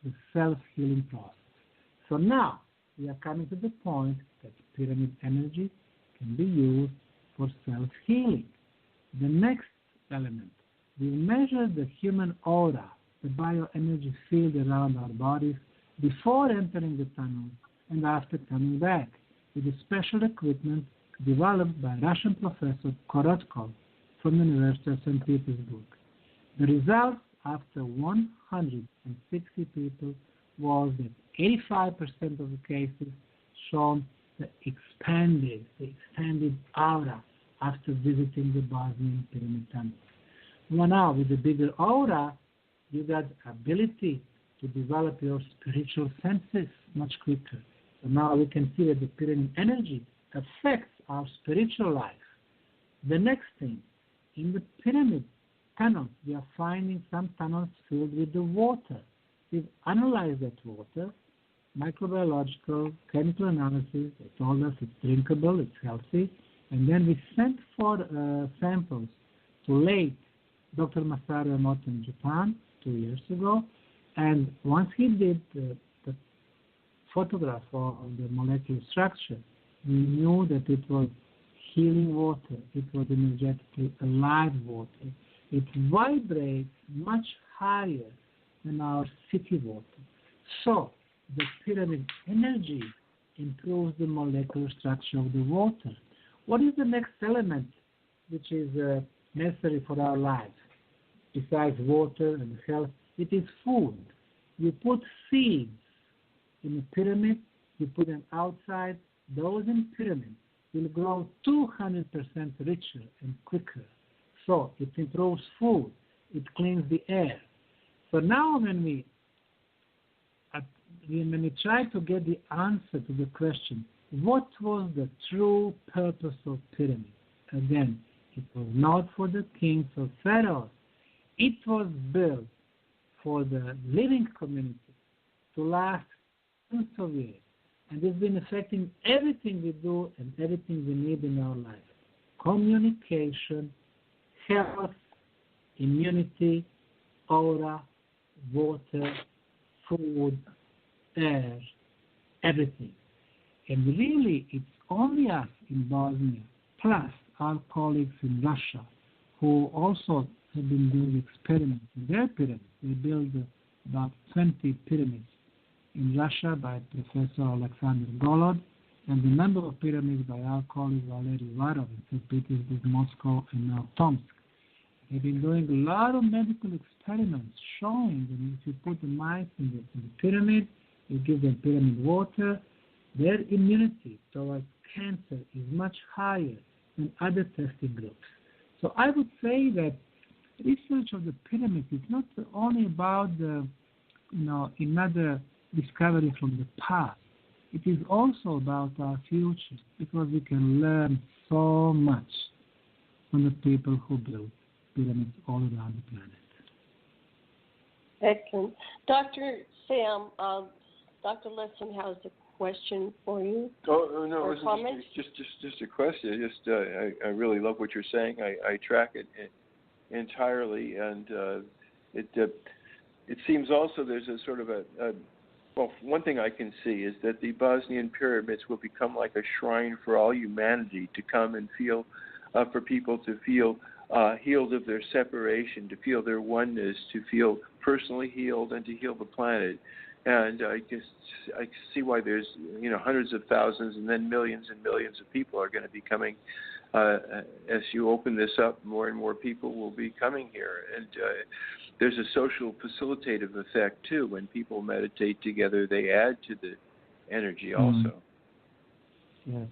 the self-healing process. So now we are coming to the point that pyramid energy can be used for self-healing. The next element, we measure the human aura, the bioenergy field around our bodies before entering the tunnel and after coming back. with the special equipment developed by Russian professor Korotkov from the University of St. Petersburg. The results after 160 people was that 85% of the cases shown the expanded aura after visiting the Bosnian Pyramid Tunnels. Well, now, with the bigger aura, you got ability to develop your spiritual senses much quicker. So now we can see that the pyramid energy affects our spiritual life. The next thing, in the pyramid tunnels, we are finding some tunnels filled with the water. We've analyzed that water, microbiological, chemical analysis. They told us it's drinkable, it's healthy. And then we sent for samples to late Dr. Masaru Emoto in Japan 2 years ago. And once he did the photograph of the molecular structure, we knew that it was healing water. It was energetically alive water. It vibrates much higher than our city water. So the pyramid energy improves the molecular structure of the water. What is the next element which is necessary for our lives? Besides water and health, it is food. You put seeds in a pyramid, you put them outside, those in pyramid will grow 200% richer and quicker. So it improves food, it cleans the air. So now when we try to get the answer to the question, what was the true purpose of pyramid? Again, it was not for the kings or pharaohs. It was built for the living community to last hundreds of years. And it's been affecting everything we do and everything we need in our life. Communication, health, immunity, aura, water, food, air, everything. And really, it's only us in Bosnia, plus our colleagues in Russia, who also have been doing experiments in their pyramids. They built about 20 pyramids in Russia by Professor Alexander Golod, and the number of pyramids by our colleague Valery Varov in St. Petersburg, Moscow, and now Tomsk. They've been doing a lot of medical experiments showing that if you put the mice in the pyramid, you give them pyramid water, their immunity towards cancer is much higher than other testing groups. So I would say that research of the pyramid is not only about another discovery from the past. It is also about our future, because we can learn so much from the people who built pyramids all around the planet. Excellent. Dr. Sam, Dr. Lesson has a question for you. Oh no, or it comments? just a question. I really love what you're saying. I track it entirely, and it seems also there's a sort of well, one thing I can see is that the Bosnian pyramids will become like a shrine for all humanity to come and feel, for people to feel healed of their separation, to feel their oneness, to feel personally healed, and to heal the planet. And I see why there's hundreds of thousands and then millions and millions of people are going to be coming. As you open this up, more and more people will be coming here. And there's a social facilitative effect, too. When people meditate together, they add to the energy also. Yes,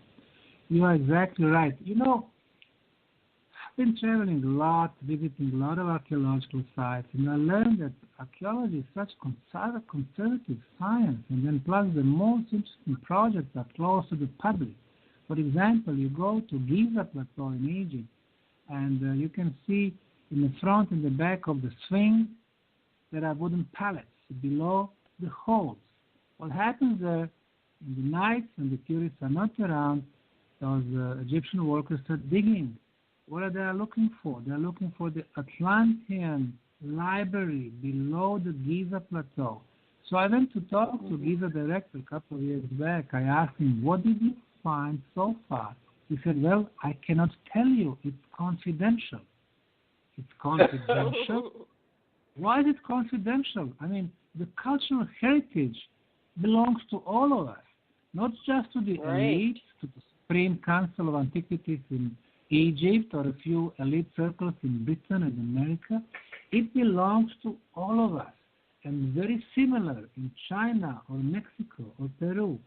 you are exactly right. I've been traveling a lot, visiting a lot of archaeological sites, and I learned that archaeology is such conservative science, and then plus the most interesting projects are close to the public. For example, you go to Giza Plateau in Egypt, and you can see in the front and the back of the Sphinx, there are wooden pallets below the holes. What happens there, in the nights when the tourists are not around, those Egyptian workers start digging. What are they looking for? They're looking for the Atlantean library below the Giza Plateau. So I went to talk to Giza director a couple of years back. I asked him, what did you find so far? He said, well, I cannot tell you. It's confidential. It's confidential? Why is it confidential? I mean, the cultural heritage belongs to all of us. not just to the elites, to the Supreme Council of Antiquities in Egypt or a few elite circles in Britain and America. It belongs to all of us, and very similar in China or Mexico or Peru.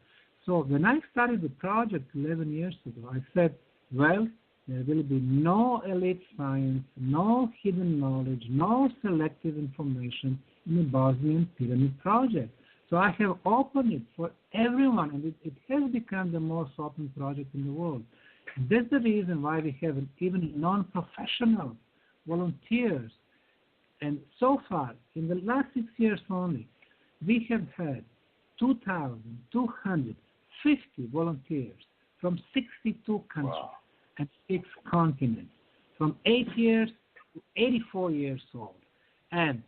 So when I started the project 11 years ago, I said, well, there will be no elite science, no hidden knowledge, no selective information in the Bosnian Pyramid project. So I have opened it for everyone, and it has become the most open project in the world. And that's the reason why we have even non-professional volunteers. And so far, in the last 6 years only, we have had 2,250 volunteers from 62 countries. Wow. And 6 continents, from 8 years to 84 years old. And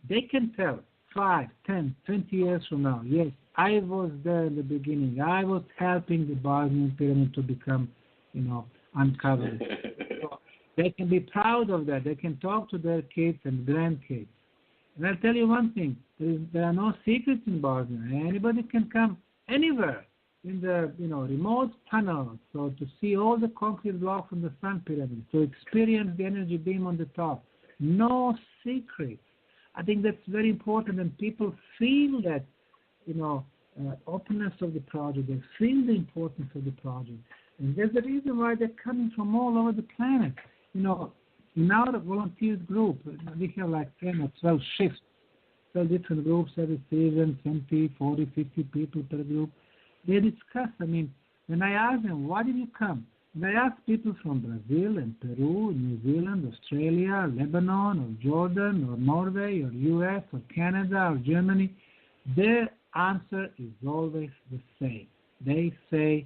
they can tell 5, 10, 20 years from now, yes, I was there in the beginning. I was helping the Bosnian Pyramid to become, uncovered. So they can be proud of that. They can talk to their kids and grandkids. And I'll tell you one thing, there are no secrets in Bosnia. Anybody can come anywhere in the remote tunnels, so to see all the concrete blocks from the Sun Pyramid, to experience the energy beam on the top. No secrets. I think that's very important, and people feel that, openness of the project. They feel the importance of the project, and there's a reason why they're coming from all over the planet. In our volunteers group, we have like 10 or 12 shifts, 12 different groups every season, 20, 40, 50 people per group. They discuss, when I ask them, why did you come? When I ask people from Brazil and Peru, New Zealand, Australia, Lebanon, or Jordan, or Norway, or US, or Canada, or Germany, their answer is always the same. They say,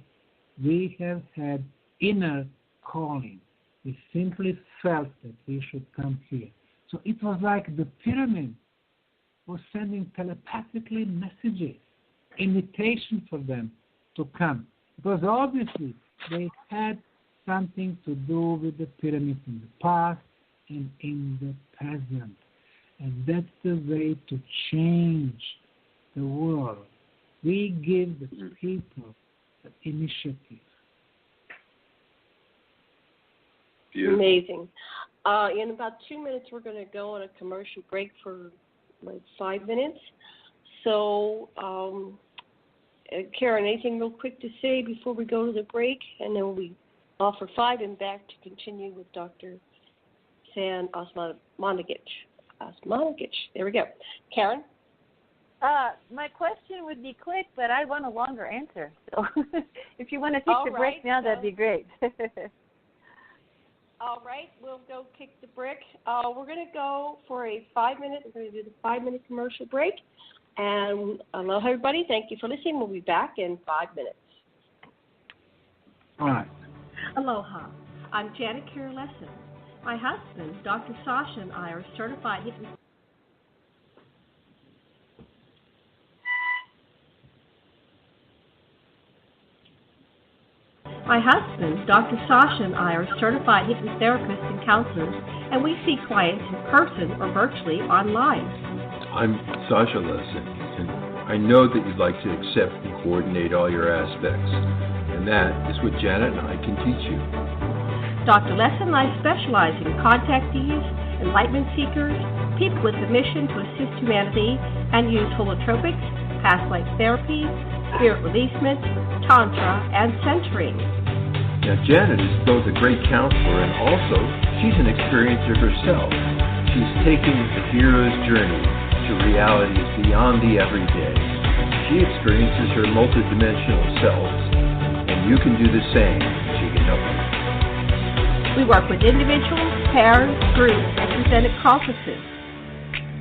we have had inner calling. We simply felt that we should come here. So it was like the pyramid was sending telepathically messages, invitation for them to come, because obviously they had something to do with the pyramids in the past and in the present, and that's the way to change the world. We give the people the initiative. Beautiful. Amazing. In about 2 minutes, we're going to go on a commercial break for like 5 minutes. So, Karen, anything real quick to say before we go to the break? And then we offer 5 and back to continue with Dr. Semir Osmanagich. There we go. Karen? My question would be quick, but I want a longer answer. So if you want to take the break now, that'd be great. All right, we'll go kick the brick. We're going to go for a 5-minute, we're going to do the 5-minute commercial break. And aloha, everybody. Thank you for listening. We'll be back in 5 minutes. All right. Aloha. I'm Janet Lesson. My husband, Dr. Sasha, and I are certified hypnotists. My husband, Dr. Sasha, and I are certified hypnotherapists and counselors, and we see clients in person or virtually online. I'm Sasha Lesson, and I know that you'd like to accept and coordinate all your aspects, and that is what Janet and I can teach you. Dr. Lesson and I specialize in contactees, enlightenment seekers, people with a mission to assist humanity, and use holotropics, past life therapy, spirit releasement, tantra, and centering. Now, Janet is both a great counselor and also she's an experiencer herself. She's taken the hero's journey to realities beyond the everyday. She experiences her multidimensional selves, and you can do the same. She can help you. We work with individuals, pairs, groups, and presented conferences.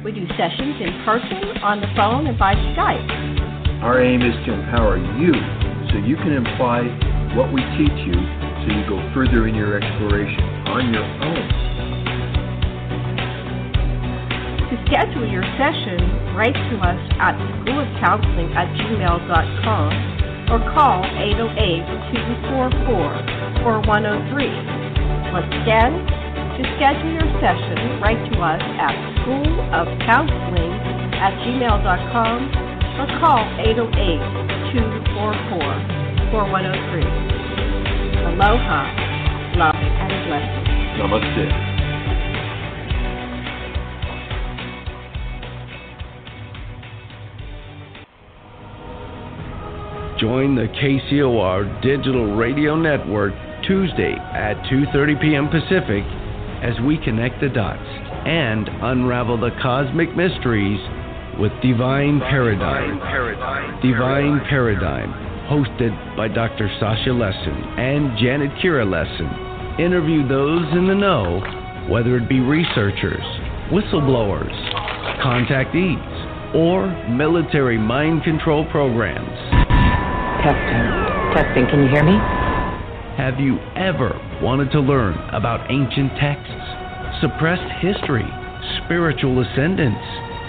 We do sessions in person, on the phone, and by Skype. Our aim is to empower you so you can apply what we teach you so you go further in your exploration on your own. To schedule your session, write to us at schoolofcounseling@gmail.com or call 808-244-4103. Once again, to schedule your session, write to us at schoolofcounseling@gmail.com or call 244-4103. Aloha, love, and blessings. Namaste. Join the KCOR Digital Radio Network Tuesday at 2:30 p.m. Pacific as we connect the dots and unravel the cosmic mysteries with Divine Paradigm. Divine Paradigm, hosted by Dr. Sasha Lessin and Janet Kira Lessin. Interview those in the know, whether it be researchers, whistleblowers, contactees, or military mind control programs. Testing, can you hear me? Have you ever wanted to learn about ancient texts, suppressed history, spiritual ascendance,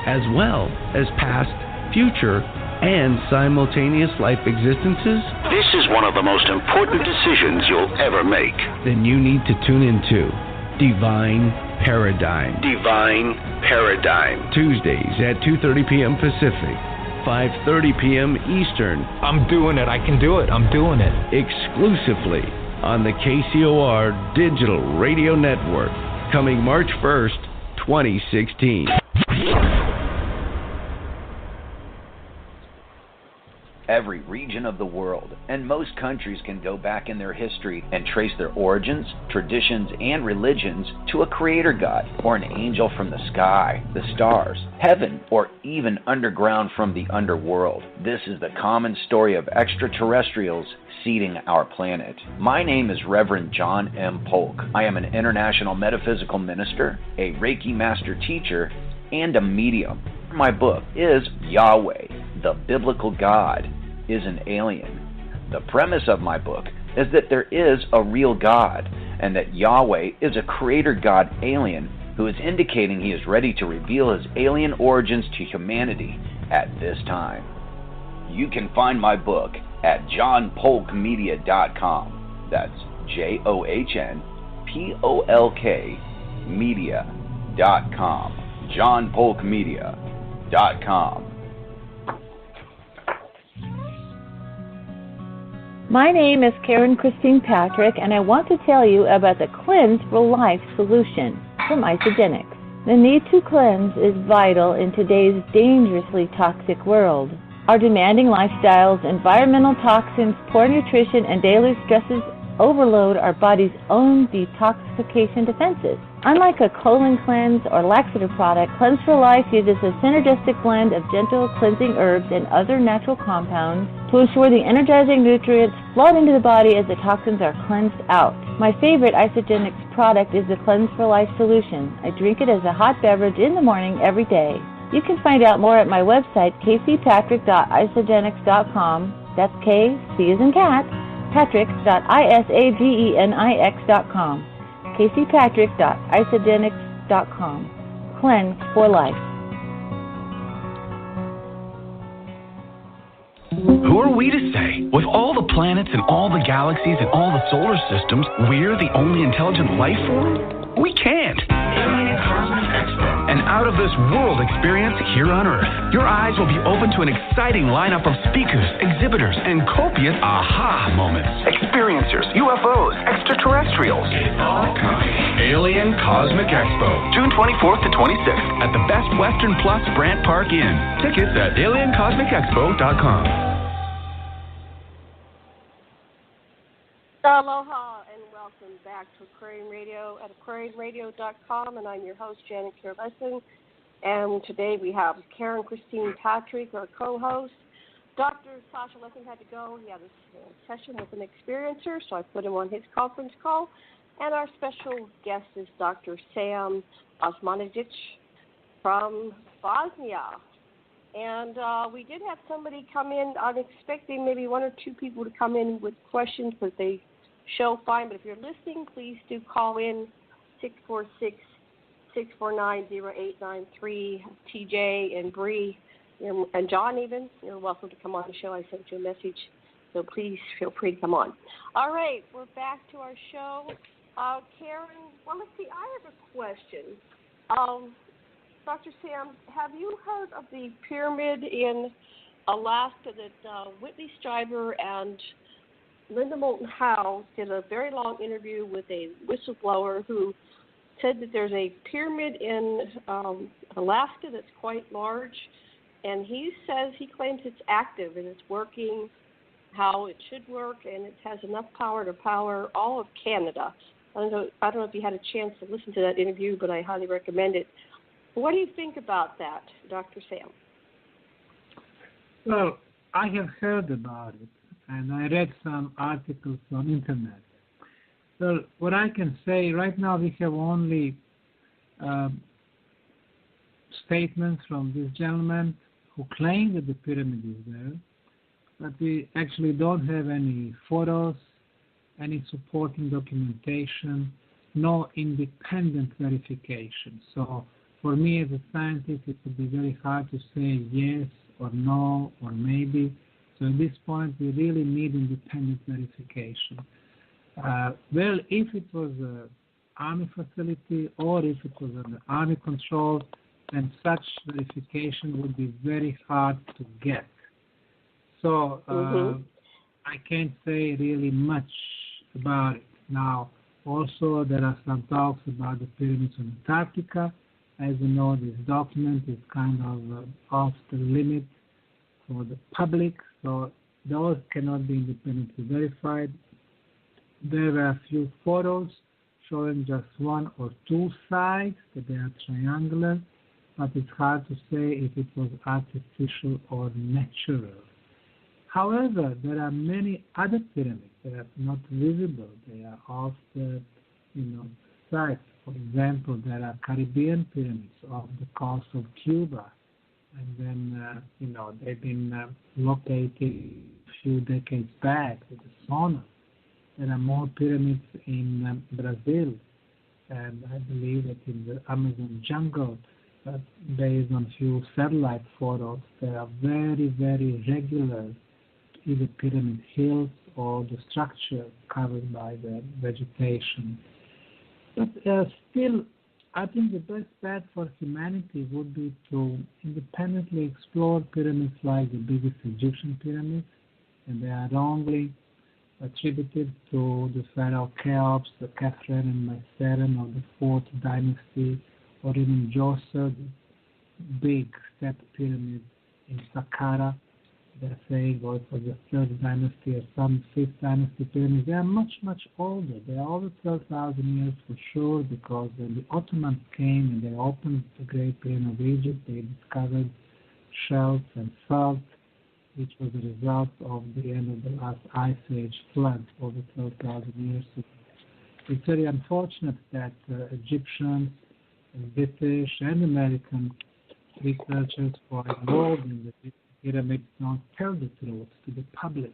as well as past, future, and simultaneous life existences? This is one of the most important decisions you'll ever make. Then you need to tune into Divine Paradigm. Divine Paradigm. Tuesdays at 2:30 p.m. Pacific, 5:30 p.m. Eastern. I'm doing it. I can do it. I'm doing it. Exclusively on the KCOR Digital Radio Network. Coming March 1st, 2016. Every region of the world and most countries can go back in their history and trace their origins, traditions, and religions to a creator god or an angel from the sky, the stars, heaven, or even underground from the underworld. This is the common story of extraterrestrials seeding our planet. My name is Reverend John M. Polk. I am an international metaphysical minister, a Reiki master teacher, and a medium. My book is Yahweh, the Biblical God, is an Alien. The premise of my book is that there is a real God, and that Yahweh is a creator God alien who is indicating he is ready to reveal his alien origins to humanity at this time. You can find my book at johnpolkmedia.com. That's JOHNPOLK media.com. johnpolkmedia.com. My name is Karen Christine Patrick, and I want to tell you about the Cleanse for Life solution from Isogenics. The need to cleanse is vital in today's dangerously toxic world. Our demanding lifestyles, environmental toxins, poor nutrition, and daily stresses overload our body's own detoxification defenses. Unlike a colon cleanse or laxative product, Cleanse for Life uses a synergistic blend of gentle cleansing herbs and other natural compounds to ensure the energizing nutrients flood into the body as the toxins are cleansed out. My favorite Isogenics product is the Cleanse for Life solution. I drink it as a hot beverage in the morning every day. You can find out more at my website, kcpatrick.isogenics.com. That's K, C as in cat, patrick.isagenix.com. kcpatrick.isogenics.com. Cleanse for Life. Who are we to say? With all the planets and all the galaxies and all the solar systems, we're the only intelligent life form? We can't. An out-of-this-world experience here on Earth. Your eyes will be open to an exciting lineup of speakers, exhibitors, and copious aha moments. Experiencers, UFOs, extraterrestrials. It's all coming. Alien Cosmic Expo, June 24th to 26th at the Best Western Plus Brant Park Inn. Tickets at aliencosmicexpo.com. Aloha and welcome back to Aquarian Radio at aquarianradio.com, and I'm your host, Janet Kira-Lessin. And today we have Karen Christine Patrick, our co-host. Dr. Sasha Lessin had to go. He had a session with an experiencer, so I put him on his conference call. And our special guest is Dr. Semir Osmanagich from Bosnia. And we did have somebody come in. I'm expecting maybe one or two people to come in with questions, but they show fine. But if you're listening, please do call in 646-649-0893. TJ and Bree and John even, you're welcome to come on the show. I sent you a message, so please feel free to come on. All right, we're back to our show. Karen, well, let's see, I have a question. Dr. Sam, have you heard of the pyramid in Alaska that Whitley Strieber and Linda Moulton Howe did a very long interview with a whistleblower who said that there's a pyramid in Alaska that's quite large, and he claims it's active and it's working how it should work, and it has enough power to power all of Canada. I don't know if you had a chance to listen to that interview, but I highly recommend it. What do you think about that, Dr. Sam? Well, I have heard about it, and I read some articles on internet. So what I can say, right now we have only statements from this gentleman who claim that the pyramid is there, but we actually don't have any photos, any supporting documentation, no independent verification. So for me as a scientist, it would be very hard to say yes or no or maybe. So at this point, we really need independent verification. Well, if it was an army facility or if it was under army control, then such verification would be very hard to get. So I can't say really much about it. Now, also there are some talks about the pyramids in Antarctica. As you know, this document is kind of off the limit for the public, so those cannot be independently verified. There were a few photos showing just one or two sides, that they are triangular, but it's hard to say if it was artificial or natural. However, there are many other pyramids that are not visible. They are off the side. For example, there are Caribbean pyramids off the coast of Cuba, and then they've been located a few decades back with the sonar. There are more pyramids in Brazil, and I believe that in the Amazon jungle, based on few satellite photos, there are very, very regular either pyramid hills or the structure covered by the vegetation. But still, I think the best bet for humanity would be to independently explore pyramids like the biggest Egyptian pyramids, and they are wrongly attributed to the Pharaoh Cheops, the Khafre and Myceren of the 4th dynasty, or even Djoser, the big step pyramid in Saqqara. They're saying was for the 3rd dynasty or some 5th dynasty pyramids. They are much, much older. They are over 12,000 years for sure, because when the Ottomans came and they opened the Great Pyramid of Egypt, they discovered shells and salt, which was a result of the end of the last Ice Age flood over 12,000 years ago. It's very unfortunate that Egyptians, and British and American researchers who are involved in the pyramids don't tell the truth to the public.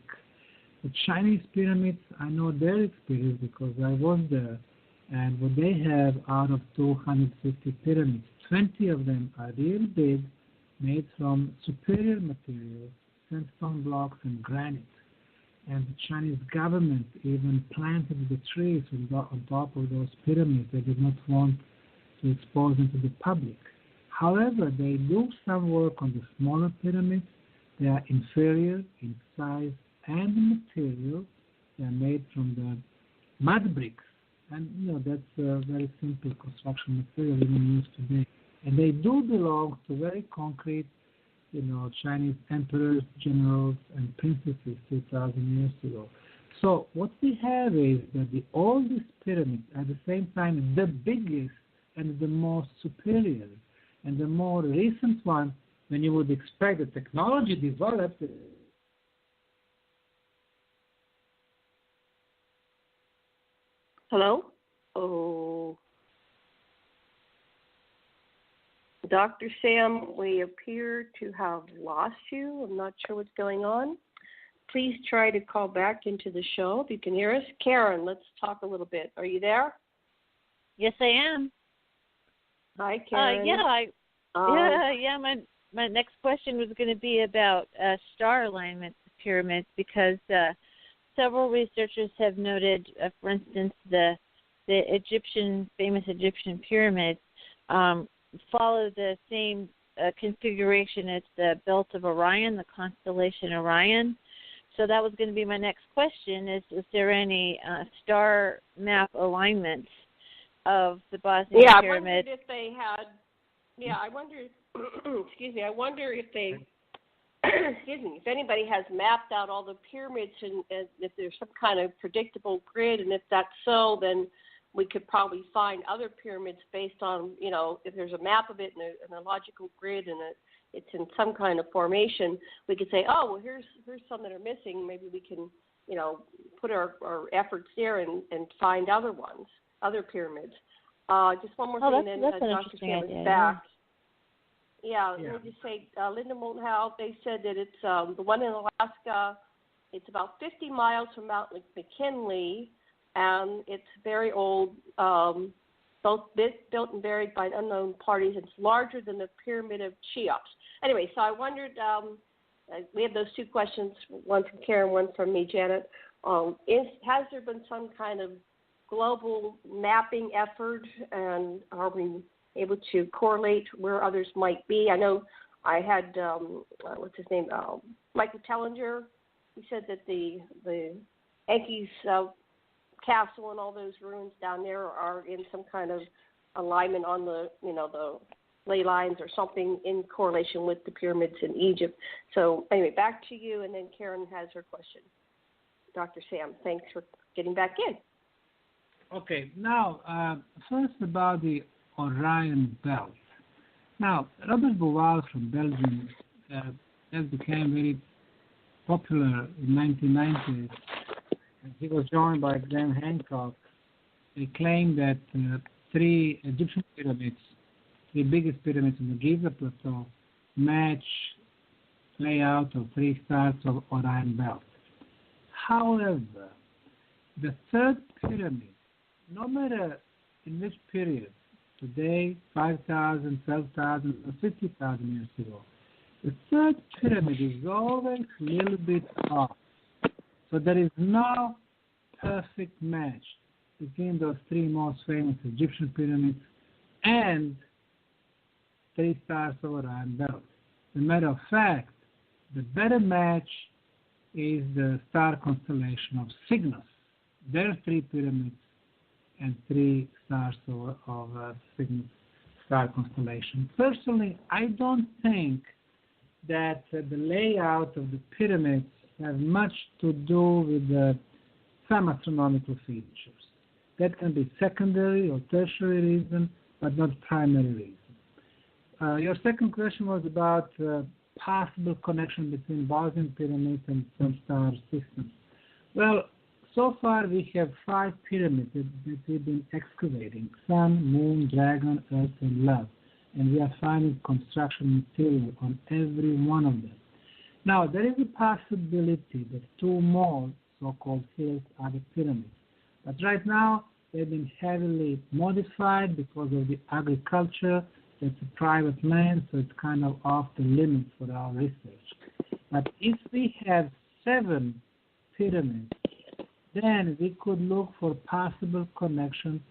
The Chinese pyramids, I know their experience because I was there, and what they have out of 250 pyramids, 20 of them are real big, made from superior materials, sandstone blocks and granite. And the Chinese government even planted the trees on top of those pyramids. They did not want to expose them to the public. However, they do some work on the smaller pyramids. They are inferior in size and material. They are made from the mud bricks. And, that's a very simple construction material even used today. And they do belong to very concrete, Chinese emperors, generals, and princesses 2,000 years ago. So what we have is that the oldest pyramids are at the same time the biggest and the most superior. And the more recent one, when you would expect the technology developed. Hello? Oh. Dr. Sam, we appear to have lost you. I'm not sure what's going on. Please try to call back into the show if you can hear us. Karen, let's talk a little bit. Are you there? Yes, I am. Hi, Karen. My next question was going to be about star alignment pyramids, because several researchers have noted, for instance, the famous Egyptian pyramids follow the same configuration. It's the belt of Orion, the constellation Orion. So that was going to be my next question: is there any star map alignments of the Bosnian Pyramid? I wondered if they had. Yeah, I wonder. Excuse me. I wonder if they. Excuse me. If anybody has mapped out all the pyramids and if there's some kind of predictable grid, and if that's so, then we could probably find other pyramids based on, if there's a map of it and a logical grid and it's in some kind of formation, we could say, oh, well, here's some that are missing. Maybe we can, put our efforts there and find other ones, other pyramids. Just one more thing, then Dr. Sam is back. Yeah, let me just say, Linda Moulton, they said that it's the one in Alaska. It's about 50 miles from Mount McKinley, and it's very old, both built and buried by unknown parties. It's larger than the Pyramid of Cheops. Anyway, so I wondered, we have those two questions, one from Karen, one from me, Janet. Has there been some kind of global mapping effort, and are we able to correlate where others might be? I know I had, what's his name, Michael Tellinger. He said that the Yankees castle and all those ruins down there are in some kind of alignment on the ley lines or something in correlation with the pyramids in Egypt. So anyway, back to you, and then Karen has her question. Dr. Sam, thanks for getting back in. Okay, now first about the Orion belt. Now, Robert Bouval from Belgium has become very popular in 1990s. He was joined by Graham Hancock. They claimed that three Egyptian pyramids, the biggest pyramids in the Giza Plateau, match layout of three stars of Orion belt. However, the third pyramid, no matter in which period, today, 5,000, 12,000, or 50,000 years ago, the third pyramid is always a little bit off. So there is no perfect match between those three most famous Egyptian pyramids and three stars of Orion belt. As a matter of fact, the better match is the star constellation of Cygnus. There are three pyramids and three stars of Cygnus star constellation. Personally, I don't think that the layout of the pyramids have much to do with some astronomical features. That can be secondary or tertiary reason, but not primary reason. Your second question was about possible connection between Bosnian pyramids and some star systems. Well, so far we have 5 pyramids that we've been excavating: Sun, Moon, Dragon, Earth, and Love. And we are finding construction material on every one of them. Now, there is a possibility that 2 more so-called hills are the pyramids. But right now, they've been heavily modified because of the agriculture. It's a private land, so it's kind of off the limit for our research. But if we have 7 pyramids, then we could look for possible connection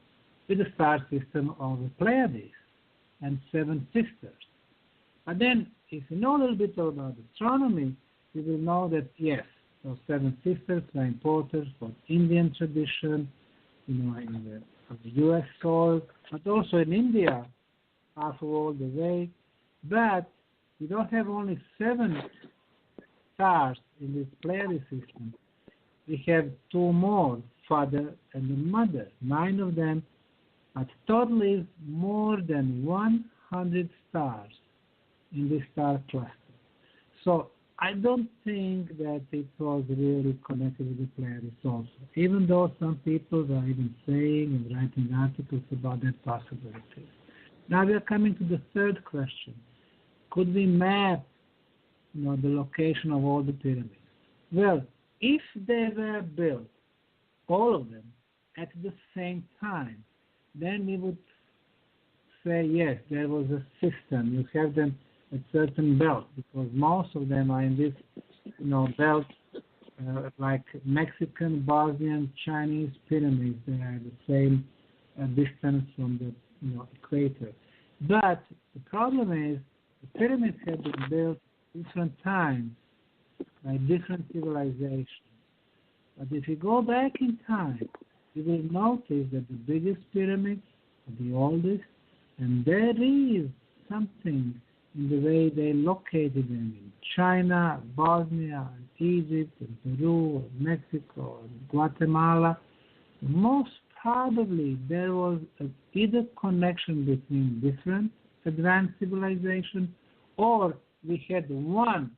with the star system of the Pleiades and 7 sisters. But then, if you know a little bit about astronomy, you will know that yes, those 7 sisters are important for Indian tradition, in the U.S. soil, but also in India, half of all the way. But we don't have only 7 stars in this Pleiades system. We have 2 more, Father and the Mother, 9 of them, but total is more than 100 stars in this star cluster. So I don't think that it was really connected with the Pleiades also, even though some people are even saying and writing articles about that possibility. Now we are coming to the third question. Could we map the location of all the pyramids? Well, if they were built, all of them, at the same time, then we would say, yes, there was a system. You have them at certain belt, because most of them are in this, belt, like Mexican, Bosnian, Chinese pyramids. They are the same distance from the equator. But the problem is The pyramids have been built different times by different civilizations. But if you go back in time, you will notice that the biggest pyramids are the oldest, and there is something in the way they located them in China, Bosnia, and Egypt, and Peru, and Mexico, and Guatemala. Most probably there was either connection between different advanced civilizations, or we had one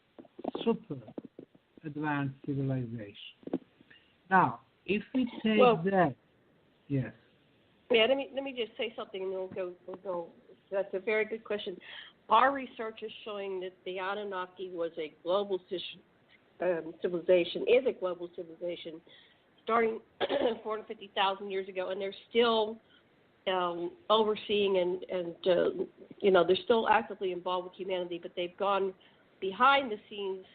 super advanced civilization. Now, if we take that, yes. Yeah, let me just say something, and we'll go. That's a very good question. Our research is showing that the Anunnaki was a global civilization, is a global civilization, starting 450,000 years ago, and they're still overseeing and they're still actively involved with humanity, but they've gone behind the scenes.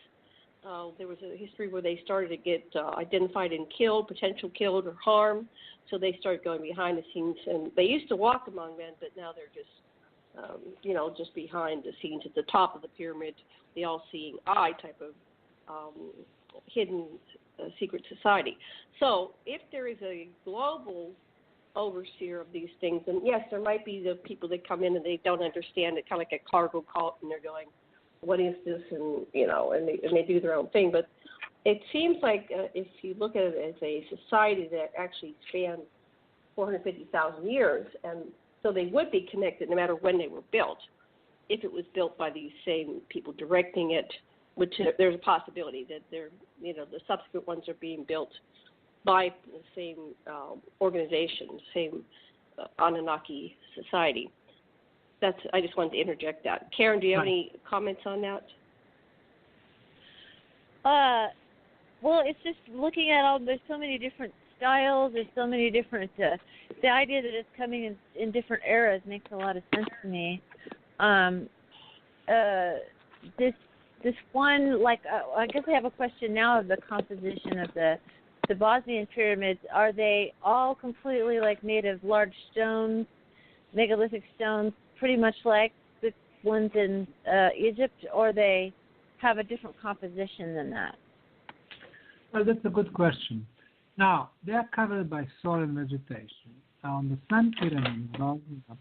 There was a history where they started to get identified and killed, potential killed or harmed, so they started going behind the scenes, and they used to walk among men, but now they're just just behind the scenes at the top of the pyramid, the all-seeing eye type of hidden secret society. So if there is a global overseer of these things, and yes, there might be the people that come in and they don't understand it, kind of like a cargo cult, and they're going, what is this? And, and they do their own thing. But it seems like if you look at it as a society that actually spans 450,000 years, and so they would be connected no matter when they were built. If it was built by these same people directing it, which there's a possibility that the subsequent ones are being built by the same organization, same Anunnaki society. I just wanted to interject that. Karen, do you have any comments on that? Well, it's just looking at there's so many different styles, there's so many different, the idea that it's coming in different eras makes a lot of sense to me. This one, I guess I have a question now of the composition of the Bosnian pyramids. Are they all completely made of large stones, megalithic stones, pretty much like the ones in Egypt, or they have a different composition than that? Well, that's a good question. Now, they are covered by soil and vegetation. Now, on the Sun Pyramid in Bosnia,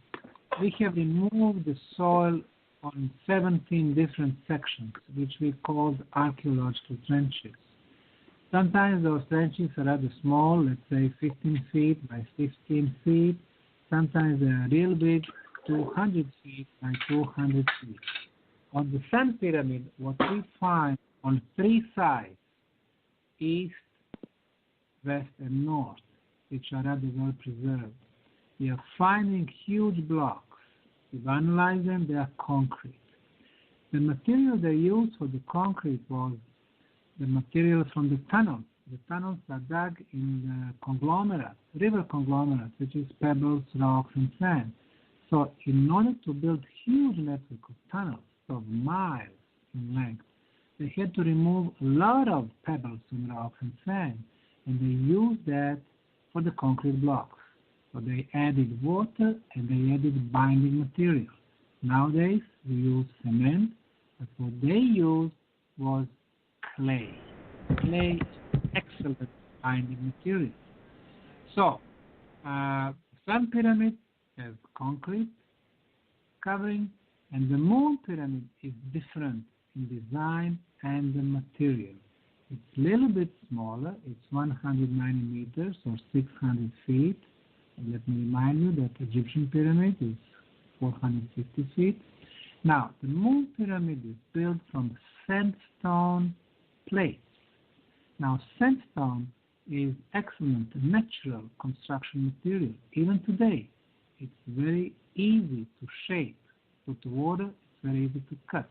we have removed the soil on 17 different sections, which we called archaeological trenches. Sometimes those trenches are rather small, let's say 15 feet by 15 feet. Sometimes they are real big, 200 feet by 200 feet. On the Sun Pyramid, what we find on three sides, east, west, and north, which are rather well preserved, we are finding huge blocks. If you analyze them, they are concrete. The material they used for the concrete was the material from the tunnels. The tunnels are dug in the conglomerates, river conglomerates, which is pebbles, rocks, and sand. So in order to build huge network of tunnels of miles in length, they had to remove a lot of pebbles and rocks and sand, and they used that for the concrete blocks. So they added water and they added binding material. Nowadays we use cement, but what they used was clay. Clay is excellent binding material. So Sun Pyramid has concrete covering, and the Moon Pyramid is different in design and the material. It's a little bit smaller. It's 190 meters or 600 feet. And let me remind you that the Egyptian pyramid is 450 feet. Now, the Moon Pyramid is built from sandstone plates. Now, sandstone is excellent natural construction material. Even today, it's very easy to shape. Put water, it's very easy to cut.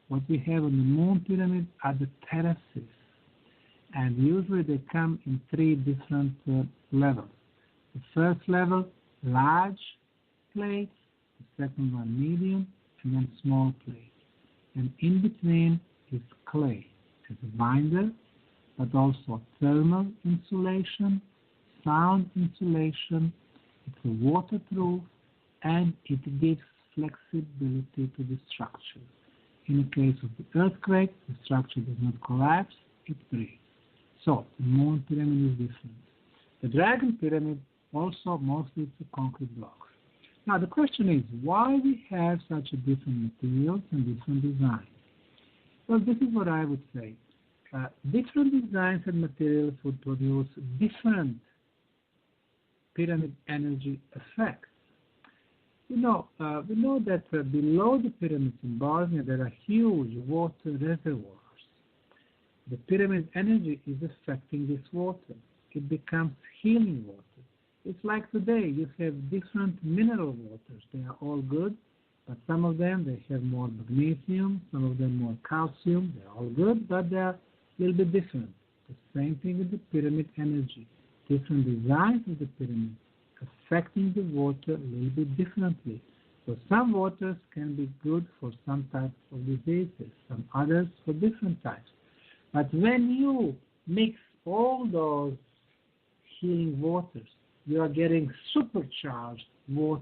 What we have on the Moon Pyramid are the terraces. And usually they come in three different levels. The first level, large plates. The second one, medium, and then small plates. And in between is clay as a binder, but also thermal insulation, sound insulation. It's a waterproof, and it gives flexibility to the structure. In the case of the earthquake, the structure does not collapse, it breaks. So, the Moon Pyramid is different. The Dragon Pyramid also mostly it's a concrete blocks. Now, the question is, why we have such a different materials and different designs? Well, this is what I would say. Different designs and materials would produce different pyramid energy effects. We know that below the pyramids in Bosnia there are huge water reservoirs. The pyramid energy is affecting this water. It becomes healing water. It's like today, you have different mineral waters. They are all good, but some of them, they have more magnesium, some of them more calcium. They're all good, but they're a little bit different. The same thing with the pyramid energy. Different designs of the pyramid affecting the water a little bit differently. So some waters can be good for some types of diseases, some others for different types. But when you mix all those healing waters, you are getting supercharged water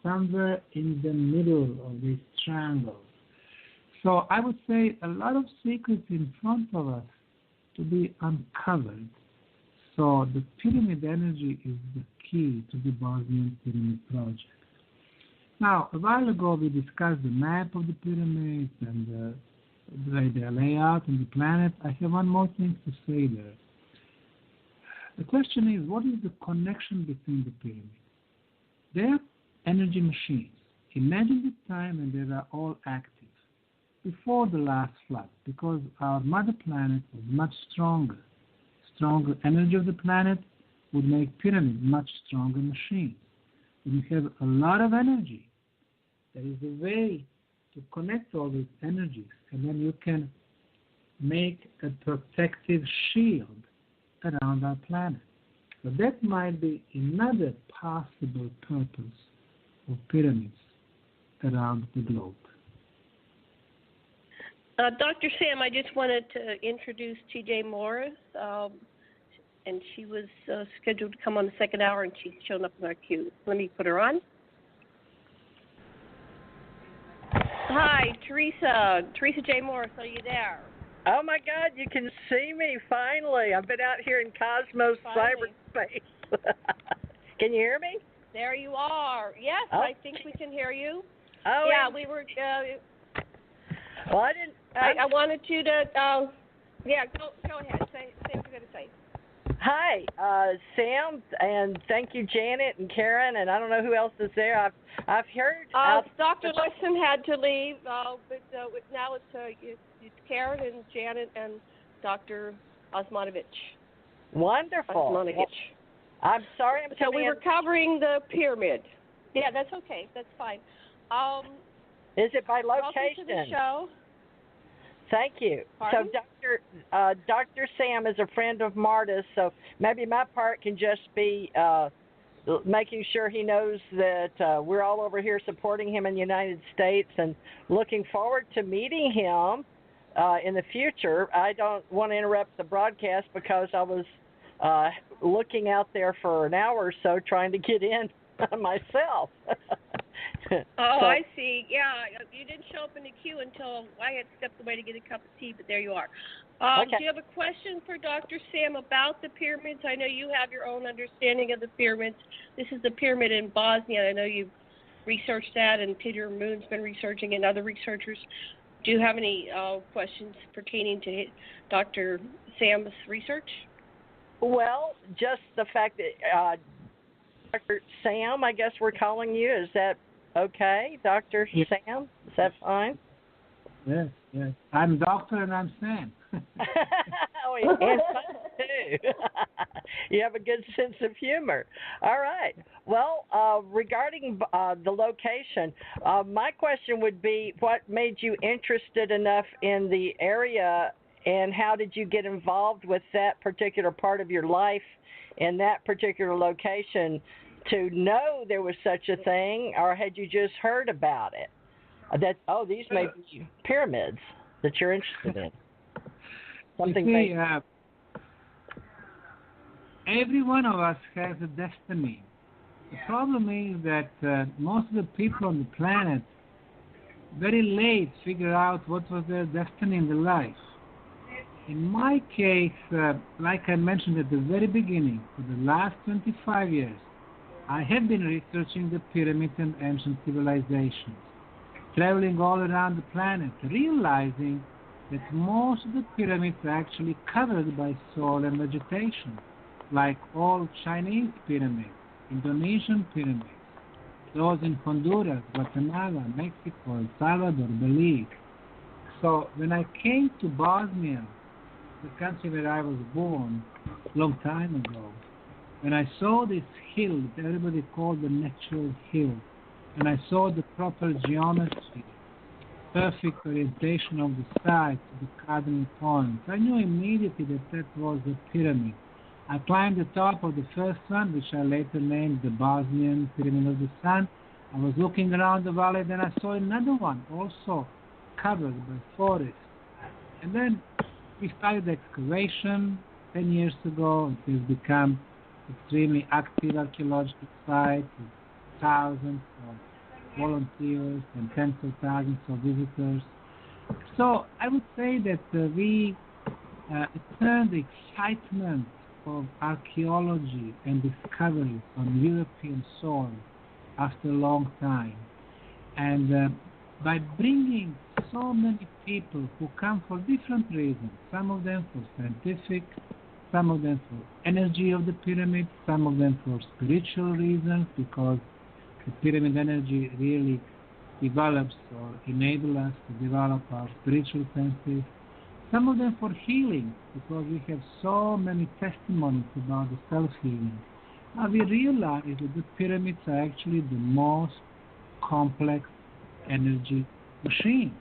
somewhere in the middle of this triangle. So I would say a lot of secrets in front of us to be uncovered. So the pyramid energy is the key to the Bosnian Pyramid Project. Now, a while ago we discussed the map of the pyramids and the way they are laid out in the planet. I have one more thing to say there. The question is, what is the connection between the pyramids? They are energy machines. Imagine the time when they were all active, before the last flood, because our mother planet was much stronger. Stronger energy of the planet would make pyramid much stronger machines. When you have a lot of energy, there is a way to connect all these energies, and then you can make a protective shield around our planet. So that might be another possible purpose of pyramids around the globe. Dr. Sam, I just wanted to introduce T.J. Morris, and she was scheduled to come on the second hour, and she's shown up in our queue. Let me put her on. Hi, Teresa. Teresa J. Morris, are you there? Oh, my God, you can see me, finally. I've been out here in Cosmos cyberspace. Can you hear me? There you are. Yes, I think we can hear you. Oh, yeah, we were... well, I didn't... I wanted you to... go ahead. Say what you're going to say. Hi, Sam, and thank you, Janet and Karen, and I don't know who else is there. I've heard... Dr. Lesson had to leave, but now it's Karen and Janet and Dr. Osmanagich. Wonderful. Osmanagich. Well, I'm sorry. So we were covering the pyramid. Yeah, that's okay. That's fine. Is it by location? Welcome to the show. Thank you. Pardon? So Dr. Sam is a friend of Marta's, so maybe my part can just be making sure he knows that we're all over here supporting him in the United States and looking forward to meeting him in the future. I don't want to interrupt the broadcast because I was looking out there for an hour or so trying to get in myself. I see. Yeah, you didn't show up in the queue until I had stepped away to get a cup of tea, but there you are. Okay. Do you have a question for Dr. Sam about the pyramids? I know you have your own understanding of the pyramids. This is the pyramid in Bosnia. I know you've researched that, and Peter Moon's been researching, and other researchers. Do you have any questions pertaining to Dr. Sam's research? Well, just the fact that Dr. Sam, I guess we're calling you. Is that okay, Dr. Sam? Is that fine? Yes. I'm Doctor and I'm Sam. Oh, and fun too. You have a good sense of humor. All right. Well, regarding the location, my question would be, what made you interested enough in the area, and how did you get involved with that particular part of your life in that particular location to know there was such a thing, or had you just heard about it? These may be pyramids that you're interested in. Something. You see, every one of us has a destiny. The problem is that most of the people on the planet very late figure out what was their destiny in the life. In my case, like I mentioned at the very beginning, for the last 25 years, I have been researching the pyramids and ancient civilizations, traveling all around the planet, realizing that most of the pyramids are actually covered by soil and vegetation, like all Chinese pyramids, Indonesian pyramids, those in Honduras, Guatemala, Mexico, El Salvador, Belize. So when I came to Bosnia, the country where I was born a long time ago, when I saw this hill that everybody called the natural hill, and I saw the proper geometry, perfect orientation of the site to the cardinal points, I knew immediately that that was a pyramid. I climbed the top of the first one, which I later named the Bosnian Pyramid of the Sun. I was looking around the valley, then I saw another one, also covered by forest. And then we started excavation 10 years ago. It has become extremely active archaeological site with thousands of volunteers and tens of thousands of visitors. So I would say that we turned the excitement of archaeology and discovery on European soil after a long time. And by bringing so many people who come for different reasons, some of them for scientific, some of them for energy of the pyramid, some of them for spiritual reasons, because the pyramid energy really develops or enables us to develop our spiritual senses. Some of them for healing, because we have so many testimonies about the self-healing. Now we realize that the pyramids are actually the most complex energy machines.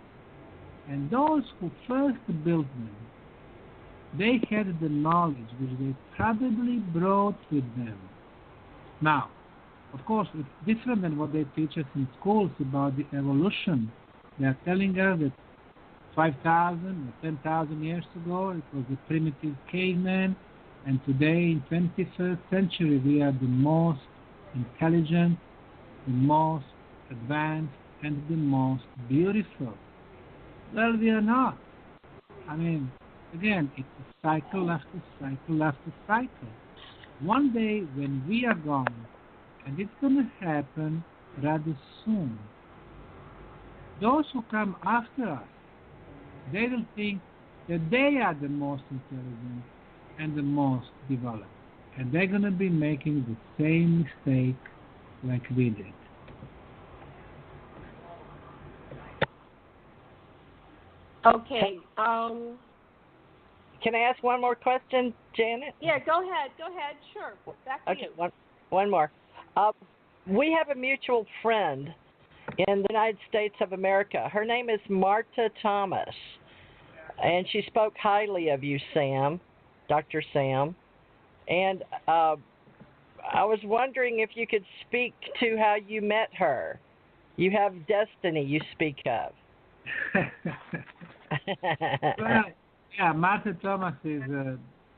And those who first built them, they had the knowledge which they probably brought with them. Now, of course, it's different than what they teach us in schools about the evolution. They are telling us that 5,000 or 10,000 years ago, it was a primitive caveman, and today, in 21st century, we are the most intelligent, the most advanced, and the most beautiful. Well, we are not. I mean, again, it's a cycle after cycle after cycle. One day, when we are gone, and it's going to happen rather soon, those who come after us, they will think that they are the most intelligent and the most developed. And they're going to be making the same mistake like we did. Okay. Can I ask one more question, Janet? Yeah, go ahead. Sure. Back to you. One more. We have a mutual friend in the United States of America. Her name is Marta Thomas, and she spoke highly of you, Sam, Dr. Sam. And I was wondering if you could speak to how you met her. You have destiny you speak of. Well, yeah, Marta Thomas is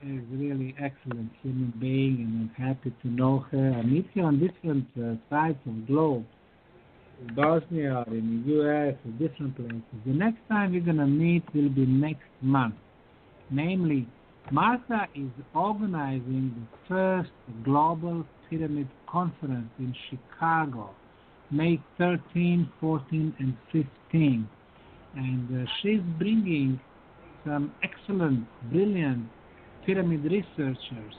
really excellent human being, and I'm happy to know her. I meet her on different sides of the globe, in Bosnia, in the U.S., in different places. The next time we're going to meet will be next month. Namely, Marta is organizing the first global pyramid conference in Chicago, May 13, 14, and 15. And she's bringing some excellent, brilliant pyramid researchers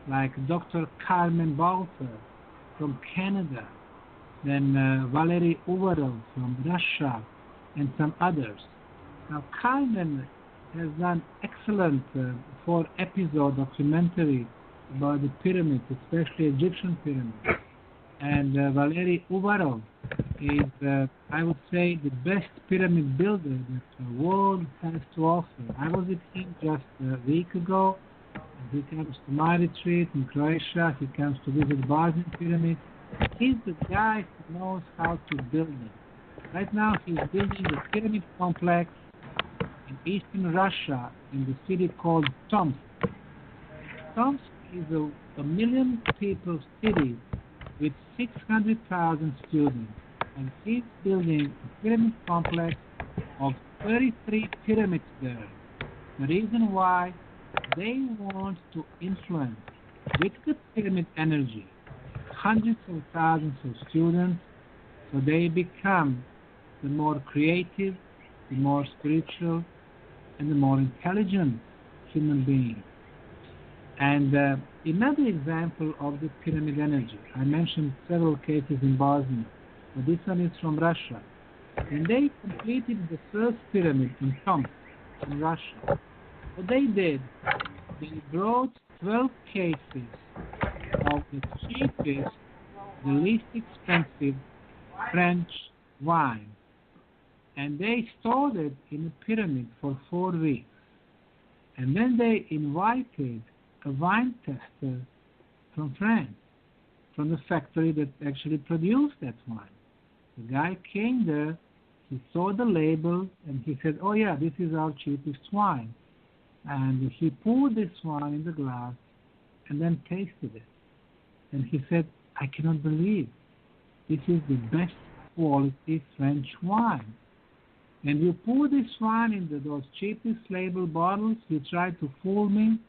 like Dr. Carmen Balter from Canada, then Valery Uvarov from Russia, and some others. Now, Carmen has done excellent 4-episode documentary about the pyramids, especially Egyptian pyramids. And Valery Uvarov is, I would say, the best pyramid builder that the world has to offer. I was with him just a week ago. He comes to my retreat in Croatia. He comes to visit Bosnian pyramids. He's the guy who knows how to build them. Right now, he's building a pyramid complex in eastern Russia in the city called Tomsk. Tomsk is a million people city with 600,000 students, and he's building a pyramid complex of 33 pyramids there. The reason why they want to influence with the pyramid energy hundreds of thousands of students, so they become the more creative, the more spiritual, and the more intelligent human being. And another example of the pyramid energy, I mentioned several cases in Bosnia, but this one is from Russia. When they completed the first pyramid in Tomsk in Russia, what they did, they brought 12 cases of the cheapest, the least expensive French wine, and they stored it in a pyramid for 4 weeks. And then they invited a wine tester from France, from the factory that actually produced that wine. The guy came there, he saw the label, and he said, "Oh yeah, this is our cheapest wine." And he poured this wine in the glass and then tasted it. And he said, "I cannot believe this is the best quality French wine. And you pour this wine into those cheapest label bottles, you try to fool me?"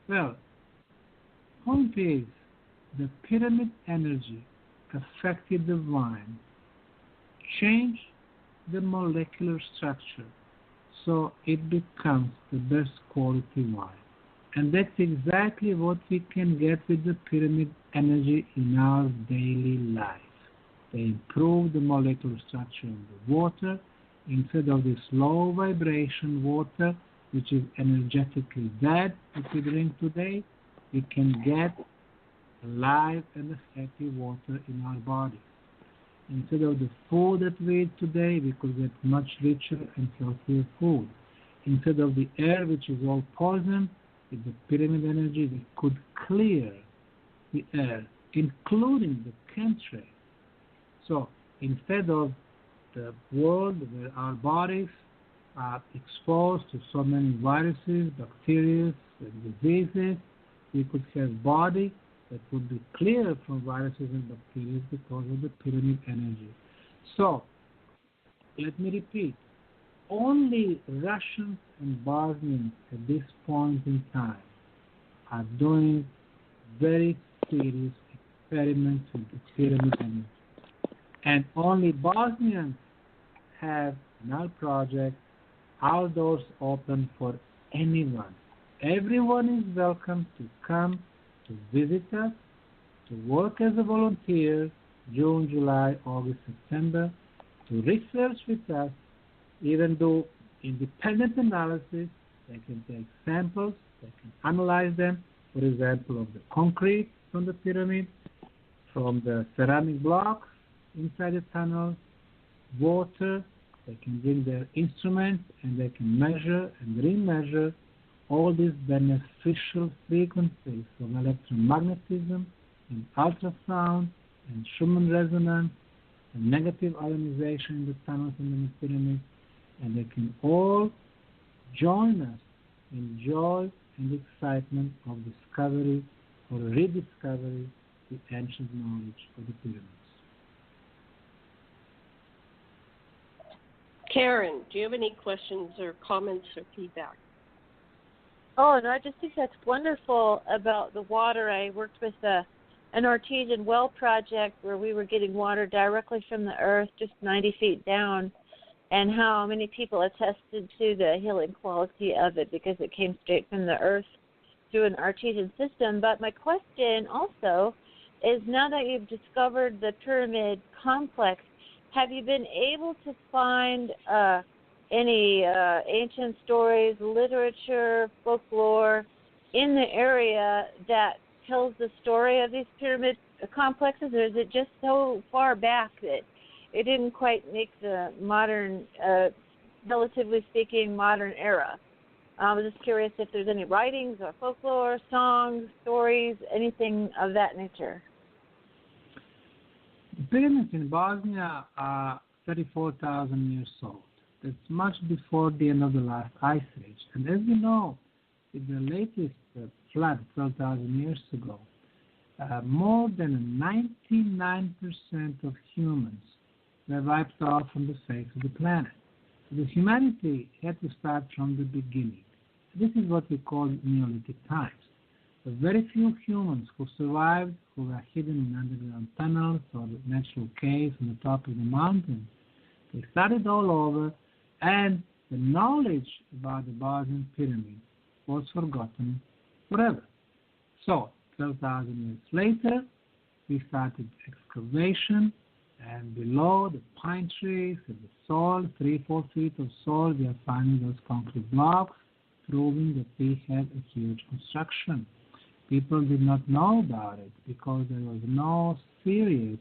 Well, point is, the pyramid energy affected the wine, changed the molecular structure, so it becomes the best quality wine. And that's exactly what we can get with the pyramid energy in our daily life. They improve the molecular structure of the water. Instead of this low vibration water, which is energetically dead, that we drink today, we can get live and happy water in our body. Instead of the food that we eat today, we could get much richer and healthier food. Instead of the air, which is all poison, with the pyramid energy, we could clear the air, including the chemtrails. So instead of the world where our bodies are exposed to so many viruses, bacteria, and diseases, we could have a body that would be clear from viruses and bacteria because of the pyramid energy. So, let me repeat, only Russians and Bosnians at this point in time are doing very serious experiments with the pyramid energy. And only Bosnians have in our project our doors open for anyone. Everyone is welcome to come to visit us, to work as a volunteer, June, July, August, September, to research with us, even do independent analysis. They can take samples, they can analyze them, for example, of the concrete from the pyramid, from the ceramic blocks inside the tunnel, water. They can bring their instruments and they can measure and remeasure all these beneficial frequencies of electromagnetism and ultrasound and Schumann resonance and negative ionization in the tunnels and the pyramid, and they can all join us in joy and excitement of discovery or rediscovery the ancient knowledge of the pyramids. Karen, do you have any questions or comments or feedback? Oh, no, I just think that's wonderful about the water. I worked with an artesian well project where we were getting water directly from the earth, just 90 feet down, and how many people attested to the healing quality of it because it came straight from the earth through an artesian system. But my question also is, now that you've discovered the pyramid complex, have you been able to find any ancient stories, literature, folklore in the area that tells the story of these pyramid complexes, or is it just so far back that it didn't quite make the modern, relatively speaking, modern era? I was just curious if there's any writings or folklore, songs, stories, anything of that nature. The pyramids in Bosnia are 34,000 years old. That's much before the end of the last ice age. And as we know, with the latest flood 12,000 years ago, more than 99% of humans were wiped off from the face of the planet. So the humanity had to start from the beginning. This is what we call Neolithic times. The very few humans who survived, who were hidden in underground tunnels or natural caves on the top of the mountain, they started all over, and the knowledge about the Bosnian Pyramid was forgotten forever. So, 12,000 years later, we started excavation, and below the pine trees and the soil, 3-4 feet of soil, we are finding those concrete blocks, proving that we had a huge construction. People did not know about it because there was no serious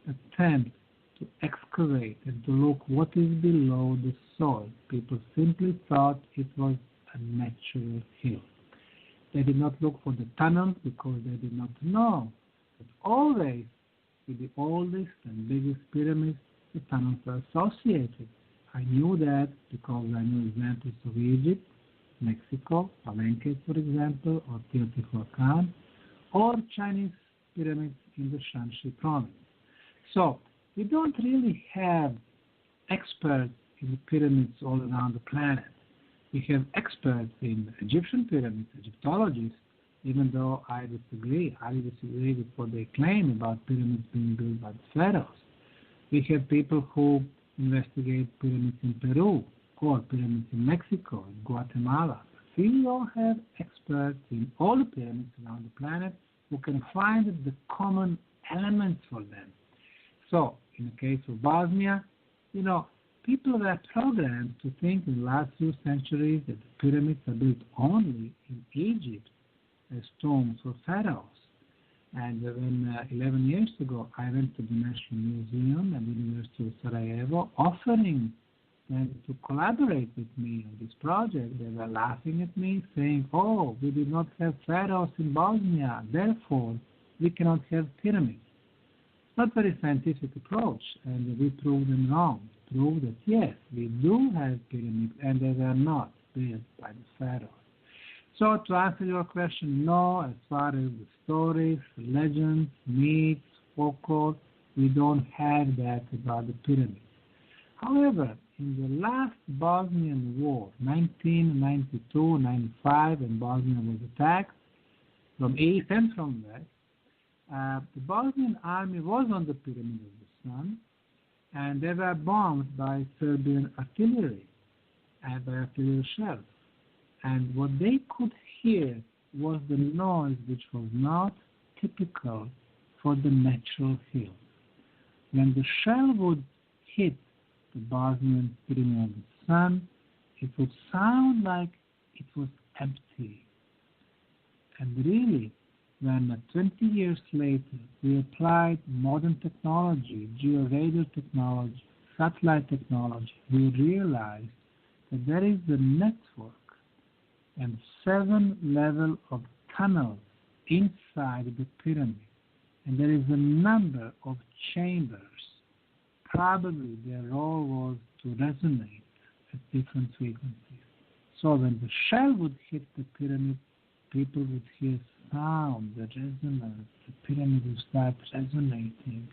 attempt to excavate and to look what is below the soil. People simply thought it was a natural hill. They did not look for the tunnels because they did not know that always with the oldest and biggest pyramids, the tunnels were associated. I knew that because I knew examples of Egypt, Mexico, Palenque, for example, or Teotihuacan, or Chinese pyramids in the Shanxi province. So we don't really have experts in the pyramids all around the planet. We have experts in Egyptian pyramids, Egyptologists, even though I disagree with what they claim about pyramids being built by the pharaohs. We have people who investigate pyramids in Peru, or pyramids in Mexico, in Guatemala. We all have experts in all the pyramids around the planet who can find the common elements for them. So, in the case of Bosnia, people were programmed to think in the last few centuries that the pyramids are built only in Egypt as tombs for pharaohs. And when 11 years ago I went to the National Museum at the University of Sarajevo offering them to collaborate with me on this project, they were laughing at me saying, oh, we did not have pharaohs in Bosnia, therefore we cannot have pyramids. Not very scientific approach, and we proved them wrong. Prove that yes, we do have pyramids, and they were not built by the pharaohs. So to answer your question, no, as far as the stories, legends, myths, folklore, we don't have that about the pyramids. However, in the last Bosnian War, 1992-95, when Bosnia was attacked from east and from west, the Bosnian army was on the Pyramid of the Sun, and they were bombed by Serbian artillery and by artillery shells. And what they could hear was the noise which was not typical for the natural hills. When the shell would hit the Bosnian Pyramid of the Sun, it would sound like it was empty. And really, when 20 years later we applied modern technology, georadar technology, satellite technology, we realized that there is a network and 7 levels of tunnels inside the pyramid. And there is a number of chambers. Probably their role was to resonate at different frequencies. So when the shell would hit the pyramid, people would hear sound, the resonance, the pyramid would start resonating.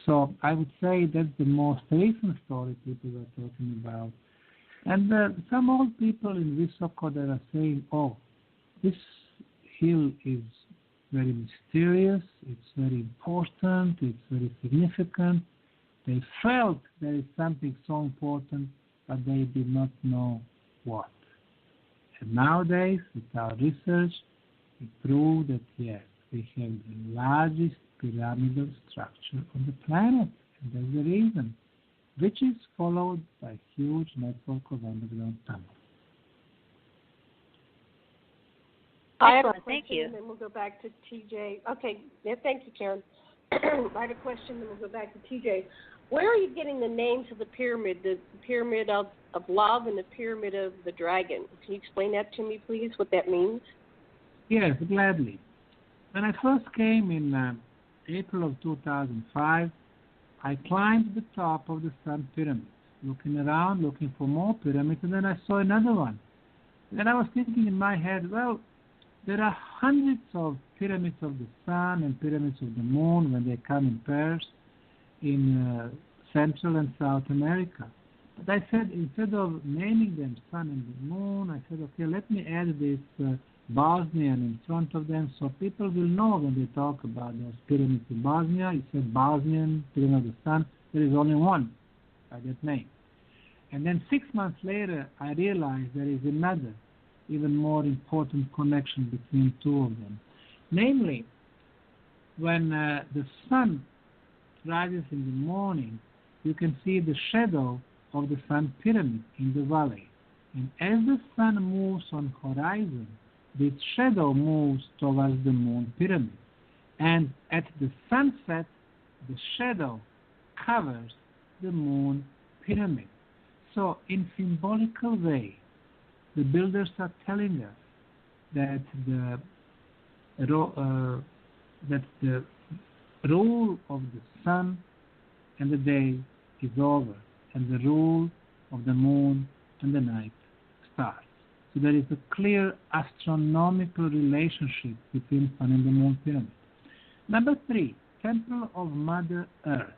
So I would say that's the most recent story people are talking about. And some old people in Visoko that are saying, oh, this hill is very mysterious, it's very important, it's very significant. They felt there is something so important, but they did not know what. And nowadays, with our research, we prove that yes, we have the largest pyramidal structure on the planet, and that's the reason, which is followed by a huge network of underground tunnels. I have a question, Thank you. and then we'll go back to TJ. Okay, yeah, thank you, Karen. I have a question, then we'll go back to TJ. Where are you getting the names of the pyramid of love and the pyramid of the dragon? Can you explain that to me, please, what that means? Yes, gladly. When I first came in April of 2005, I climbed the top of the Sun Pyramid, looking around, looking for more pyramids, and then I saw another one. Then I was thinking in my head, well, there are hundreds of pyramids of the sun and pyramids of the moon when they come in pairs in Central and South America. But I said, instead of naming them sun and the moon, I said, okay, let me add this Bosnian in front of them so people will know when they talk about those pyramids in Bosnia. It said Bosnian Pyramid of the Sun. There is only one by that name. And then 6 months later, I realized there is another, even more important connection between two of them. Namely, when the sun rises in the morning, you can see the shadow of the sun pyramid in the valley. And as the sun moves on horizon, this shadow moves towards the moon pyramid. And at the sunset, the shadow covers the moon pyramid. So in symbolical way, the builders are telling us that the rule of the sun and the day is over, and the rule of the moon and the night starts. So there is a clear astronomical relationship between sun and the moon pyramid. Number 3, Temple of Mother Earth.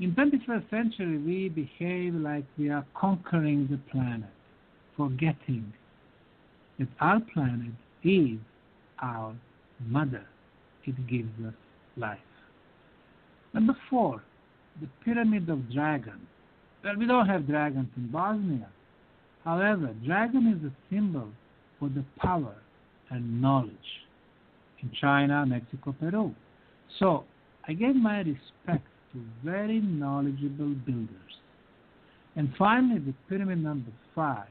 In 21st century, we behave like we are conquering the planet, forgetting that our planet is our mother. It gives us life. Number 4, the Pyramid of Dragons. Well, we don't have dragons in Bosnia. However, dragon is a symbol for the power and knowledge in China, Mexico, Peru. So I gave my respect to very knowledgeable builders. And finally, the pyramid number 5,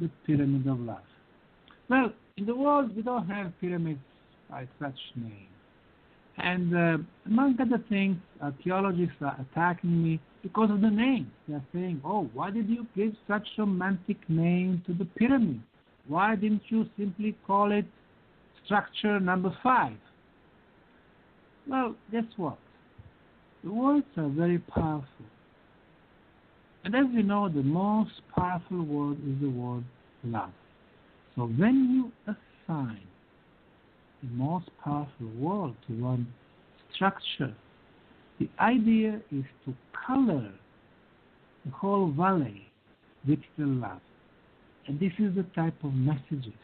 the Pyramid of Love. Well, in the world, we don't have pyramids by such name. And among other things, archaeologists are attacking me because of the name. They are saying, oh, why did you give such romantic name to the pyramid? Why didn't you simply call it structure number 5? Well, guess what? The words are very powerful. And as we know, the most powerful word is the word love. So when you assign the most powerful word to one structure, the idea is to color the whole valley with the love. And this is the type of messages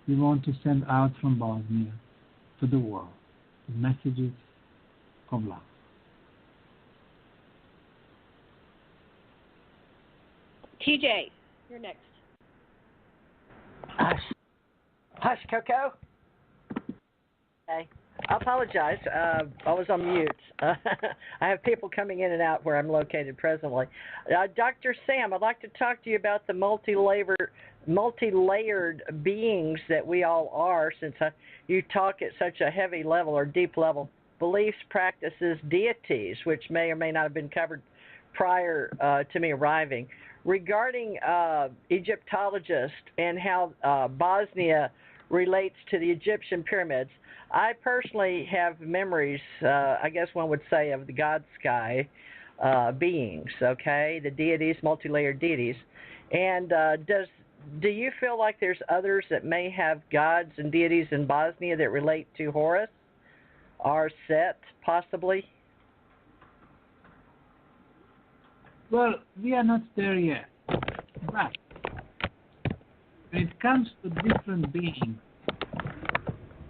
we want to send out from Bosnia to the world, the messages of love. TJ, you're next. Hush, Coco. Okay. I apologize. I was on mute. I have people coming in and out where I'm located presently. Dr. Sam, I'd like to talk to you about the multi-layered beings that we all are, since you talk at such a heavy level or deep level. Beliefs, practices, deities, which may or may not have been covered prior to me arriving. Regarding Egyptologists and how Bosnia relates to the Egyptian pyramids, I personally have memories, I guess one would say, of the God sky beings, okay, the deities, multi-layered deities. And do you feel like there's others that may have gods and deities in Bosnia that relate to Horus or Set, possibly? Well, we are not there yet. But when it comes to different beings,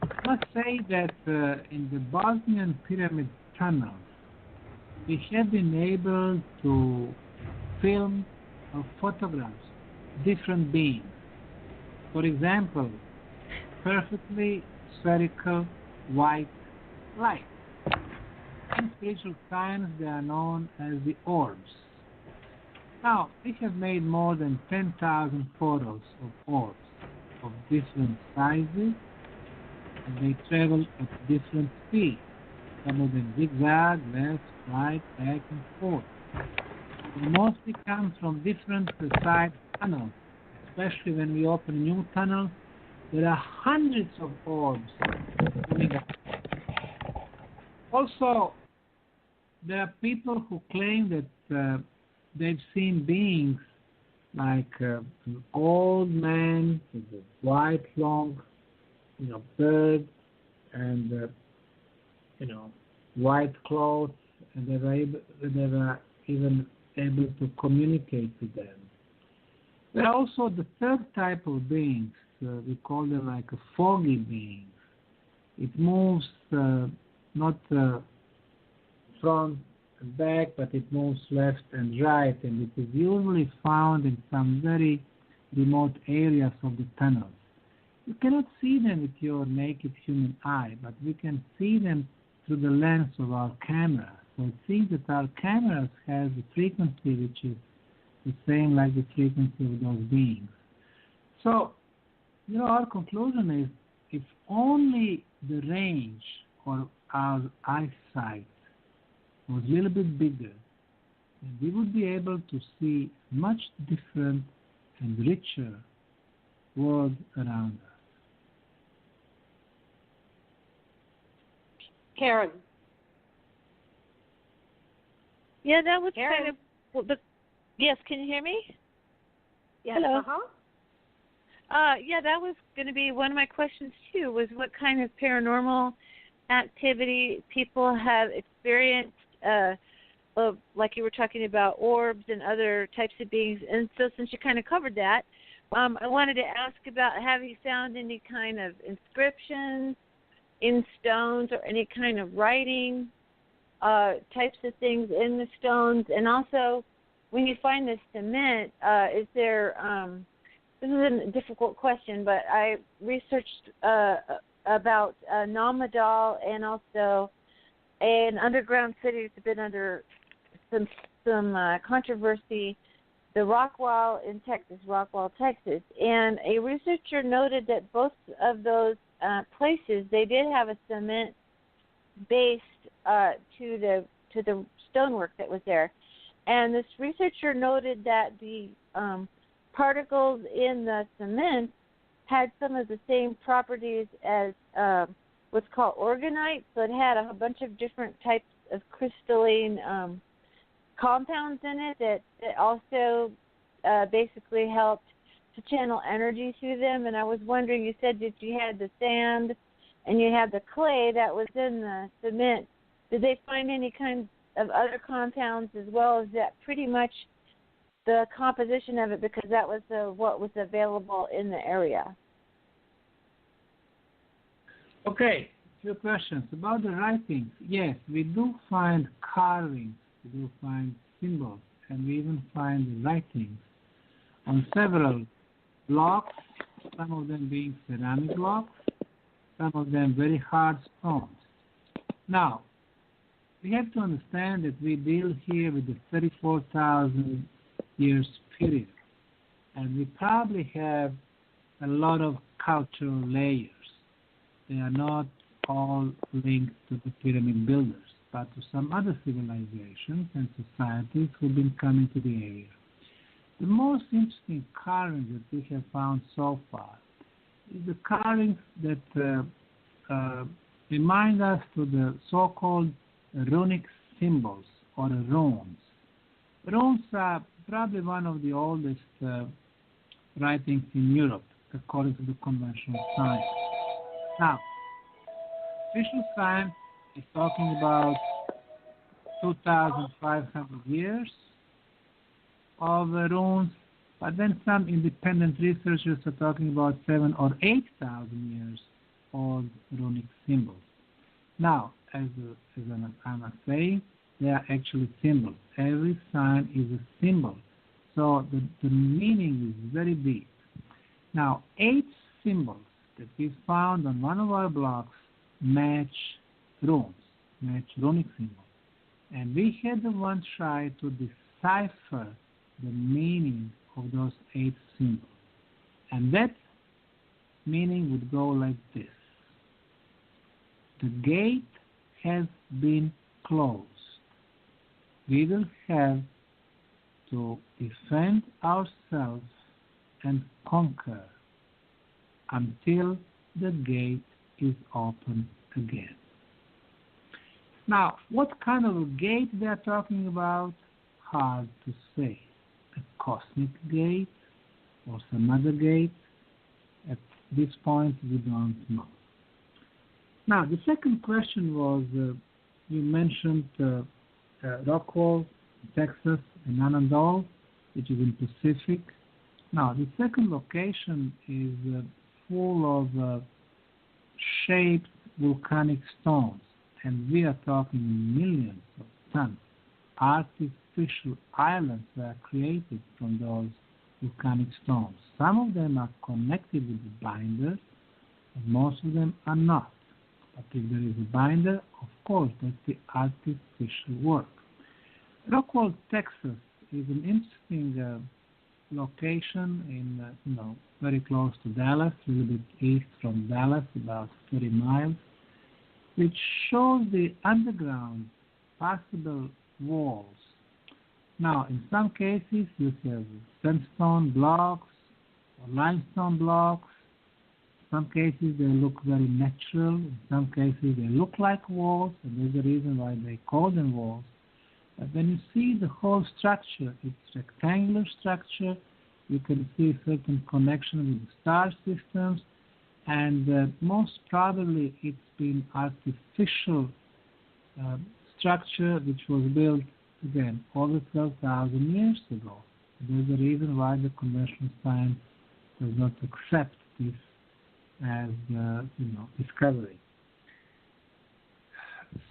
I must say that in the Bosnian Pyramid Tunnels, we have been able to film or photograph different beings. For example, perfectly spherical white light. In spiritual science, they are known as the orbs. Now, we have made more than 10,000 photos of orbs of different sizes, and they travel at different speeds. Some of them zigzag, left, right, back, and forth. They mostly come from different side tunnels, especially when we open new tunnels. There are hundreds of orbs coming up. Also, there are people who claim that they've seen beings like an old man with a white long bird and white clothes, and they were even able to communicate with them. There are also the third type of beings. We call them like a foggy being. It moves not front and back, but it moves left and right, and it is usually found in some very remote areas of the tunnels. You cannot see them with your naked human eye, but we can see them through the lens of our camera. So it seems that our cameras have a frequency which is the same like the frequency of those beings. So, our conclusion is if only the range or our eyesight was a little bit bigger, then we would be able to see much different and richer world around us. Karen. Yeah, that was Karen. kind of yes, can you hear me? Yes. Hello. Uh-huh. That was going to be one of my questions too, was what kind of paranormal activity people have experienced, like you were talking about orbs and other types of beings. And so since you kind of covered that, I wanted to ask about, have you found any kind of inscriptions in stones or any kind of writing types of things in the stones? And also, when you find the cement, is there, this is a difficult question, but I researched about Namadal and also an underground city that's been under some controversy, the Rockwall in Texas, and a researcher noted that both of those places, they did have a cement base to the stonework that was there, and this researcher noted that the particles in the cement had some of the same properties as what's called organite, so it had a bunch of different types of crystalline compounds in it that also basically helped to channel energy through them. And I was wondering, you said that you had the sand and you had the clay that was in the cement. Did they find any kind of other compounds as well? Is that pretty much the composition of it, because that was what was available in the area? Okay, few questions about the writings. Yes, we do find carvings, we do find symbols, and we even find writings on several blocks, some of them being ceramic blocks, some of them very hard stones. Now, we have to understand that we deal here with the 34,000 years period, and we probably have a lot of cultural layers. They are not all linked to the pyramid builders, but to some other civilizations and societies who've been coming to the area. The most interesting carvings that we have found so far is the carvings that remind us to the so-called runic symbols or runes. Runes are probably one of the oldest writings in Europe, according to the conventional science. Now, official science is talking about 2,500 years of runes, but then some independent researchers are talking about 7,000 or 8,000 years old runic symbols. Now, as I must say, they are actually symbols. Every sign is a symbol, so the meaning is very deep. Now, 8 symbols that we found on one of our blocks match runes, match runic symbols. And we had the one try to decipher the meaning of those 8 symbols. And that meaning would go like this. The gate has been closed. We will have to defend ourselves and conquer until the gate is open again. Now, what kind of a gate they are talking about? Hard to say. A cosmic gate or some other gate? this point, we don't know. Now, the second question was, you mentioned Rockwall, Texas, and Anandol, which is in Pacific. Now, the second location is full of shaped volcanic stones, and we are talking millions of tons. Artificial islands were created from those volcanic stones. Some of them are connected with the binder, and most of them are not. But if there is a binder, of course, that's the artificial work. Rockwall, Texas is an interesting location in, very close to Dallas, a little bit east from Dallas, about 30 miles, which shows the underground possible walls. Now, in some cases, you have sandstone blocks or limestone blocks. In some cases, they look very natural. In some cases, they look like walls, and there's a reason why they call them walls. But when you see the whole structure, it's rectangular structure. You can see certain connection with the star systems, and most probably it's been artificial structure which was built, again, over 12,000 years ago. There's a reason why the conventional science does not accept this as, discovery.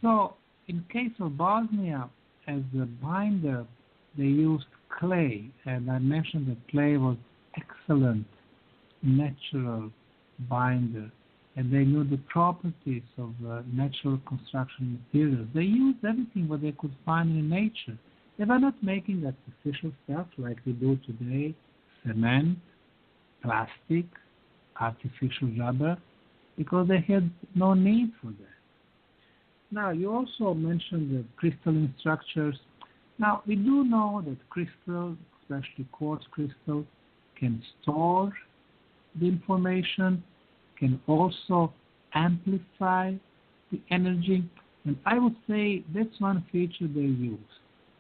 So, in case of Bosnia, as a binder, they used clay, and I mentioned that clay was excellent natural binder, and they knew the properties of natural construction materials. They used everything what they could find in nature. They were not making artificial stuff like we do today, cement, plastic, artificial rubber, because they had no need for that. Now, you also mentioned the crystalline structures. Now, we do know that crystal, especially quartz crystal, can store the information, can also amplify the energy, and I would say that's one feature they use.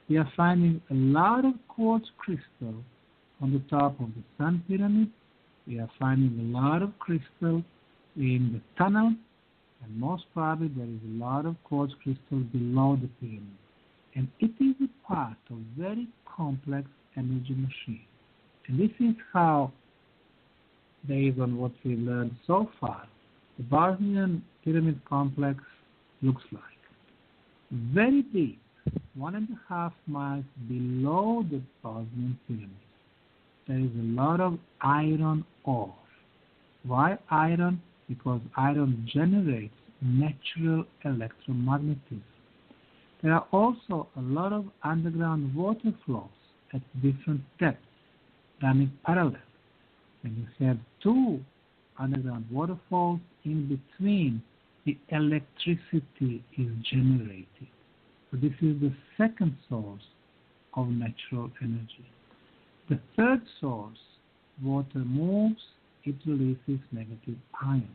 We are finding a lot of quartz crystal on the top of the Sun Pyramid. We are finding a lot of crystal in the tunnel, and most probably there is a lot of quartz crystal below the pyramid. And it is a part of very complex energy machine. And this is how, based on what we've learned so far, the Bosnian pyramid complex looks like. Very deep, 1.5 miles below the Bosnian pyramid, there is a lot of iron ore. Why iron? Because iron generates natural electromagnetism. There are also a lot of underground water flows at different depths, running parallel. And you have two underground waterfalls in between, the electricity is generated. So this is the second source of natural energy. The third source, water moves, it releases negative ions.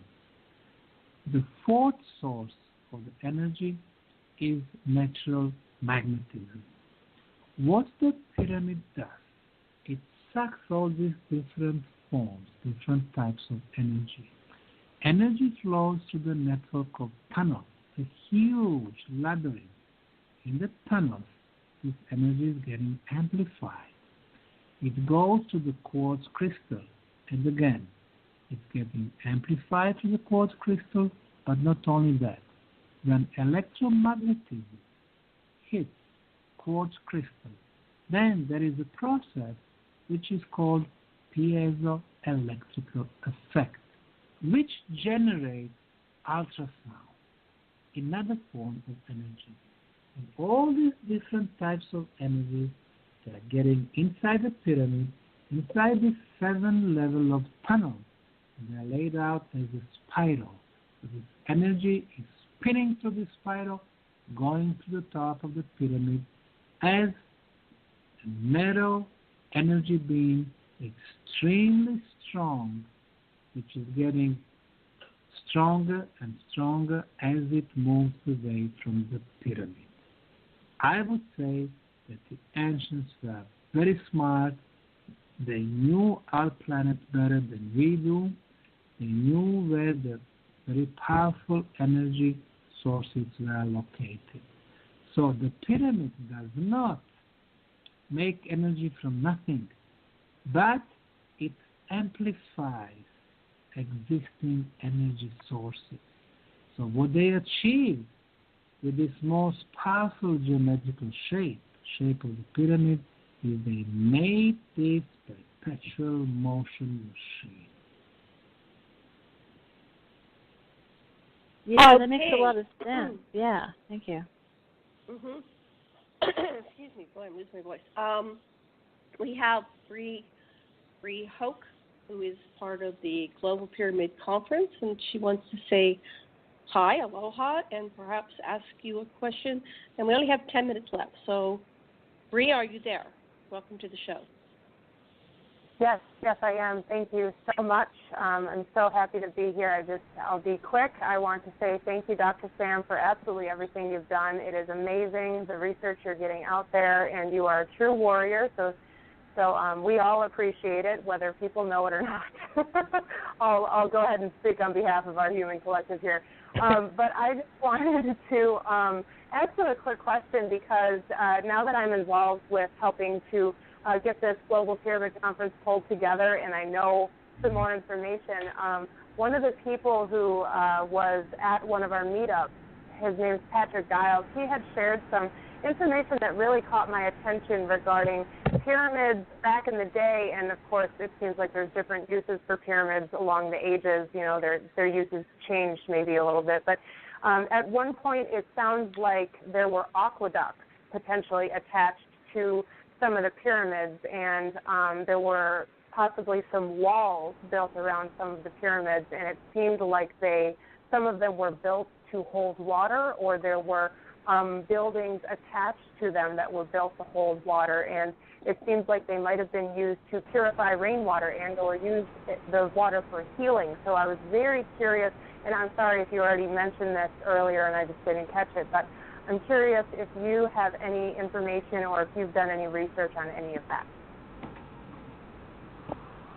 The fourth source of the energy is natural magnetism. What the pyramid does, it sucks all these different forms, different types of energy. Energy flows through the network of tunnels, a huge labyrinth. In the tunnels, this energy is getting amplified. It goes to the quartz crystal, and again, it's getting amplified to the quartz crystal, but not only that. When electromagnetism hits quartz crystal, then there is a process which is called piezoelectrical effect, which generates ultrasound, another form of energy. And all these different types of energies that are getting inside the pyramid, inside this 7-level of tunnel, and they are laid out as a spiral. So this energy is spinning through the spiral, going to the top of the pyramid as a metal energy being extremely strong, which is getting stronger and stronger as it moves away from the pyramid. I would say that the ancients were very smart. They knew our planet better than we do, They knew where the very powerful energy sources were located. So the pyramid does not make energy from nothing, but it amplifies existing energy sources. So what they achieved with this most powerful geometrical shape of the pyramid, is they made this perpetual motion machine. Yeah, that makes a lot of sense. Yeah, thank you. Mhm. Excuse me, boy, I'm losing my voice. We have Bree Hoke, who is part of the Global Pyramid Conference, and she wants to say hi, aloha, and perhaps ask you a question. And we only have 10 minutes left. So, Bree, are you there? Welcome to the show. Yes, I am. Thank you so much. I'm so happy to be here. I'll be quick. I want to say thank you, Dr. Sam, for absolutely everything you've done. It is amazing, the research you're getting out there, and you are a true warrior. So we all appreciate it, whether people know it or not. I'll go ahead and speak on behalf of our human collective here. But I just wanted to ask you a quick question because now that I'm involved with helping to get this Global Pyramid Conference pulled together, and I know some more information. One of the people who was at one of our meetups, his name's Patrick Giles, he had shared some information that really caught my attention regarding pyramids back in the day, and of course it seems like there's different uses for pyramids along the ages. You know, their uses changed maybe a little bit, but at one point it sounds like there were aqueducts potentially attached to some of the pyramids, and there were possibly some walls built around some of the pyramids, and it seemed like some of them were built to hold water, or there were buildings attached to them that were built to hold water, and it seems like they might have been used to purify rainwater and or use the water for healing. So I was very curious, and I'm sorry if you already mentioned this earlier and I just didn't catch it, but I'm curious if you have any information or if you've done any research on any of that.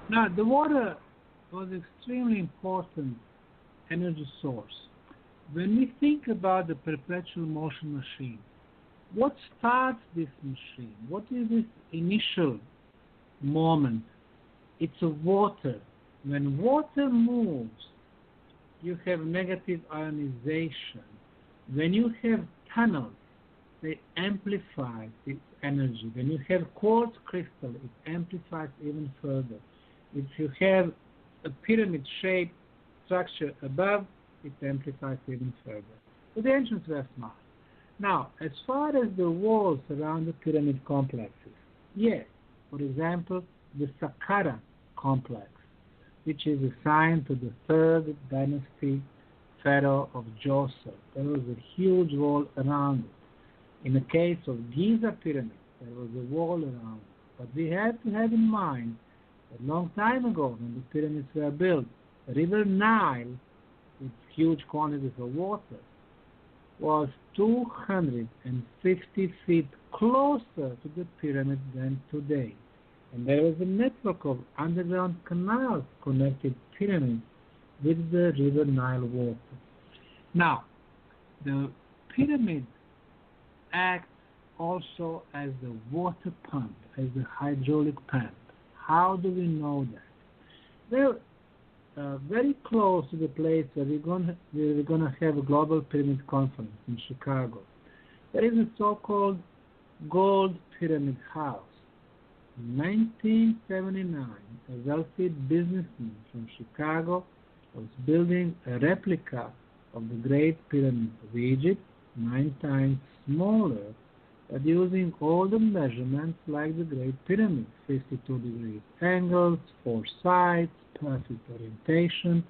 Now, the water was extremely important energy source. When we think about the perpetual motion machine, what starts this machine? What is this initial moment? It's a water. When water moves, you have negative ionization. When you have tunnels, they amplify its energy. When you have quartz crystal, it amplifies even further. If you have a pyramid-shaped structure above, it amplifies even further. So the ancients were smart. Now, as far as the walls around the pyramid complexes, yes, for example, the Saqqara complex, which is assigned to the 3rd dynasty pharaoh of Djoser. There was a huge wall around it. In the case of Giza pyramid, there was a wall around it. But we have to have in mind that a long time ago, when the pyramids were built, the river Nile, with huge quantities of water, was 250 feet closer to the pyramid than today. And there was a network of underground canals connected pyramids with the river Nile water. Now, the pyramid acts also as the water pump, as the hydraulic pump. How do we know that? Well, very close to the place where we're going to have a global pyramid conference in Chicago, there is a so-called Gold Pyramid House. In 1979, a wealthy businessman from Chicago was building a replica of the Great Pyramid of Egypt, 9 times smaller, but using all the measurements like the Great Pyramid, 52 degrees angles, 4 sides, perfect orientation.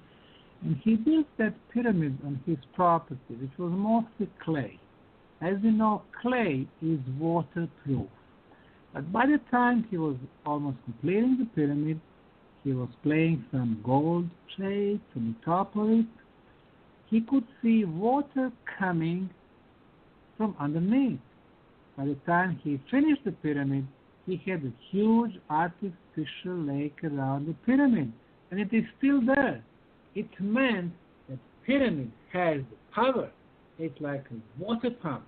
And he built that pyramid on his property, which was mostly clay. As you know, clay is waterproof. But by the time he was almost completing the pyramid, he was playing some gold plates on the top of it. He could see water coming from underneath. By the time he finished the pyramid, he had a huge artificial lake around the pyramid, and it is still there. it meant that pyramid has the power. It's like a water pump.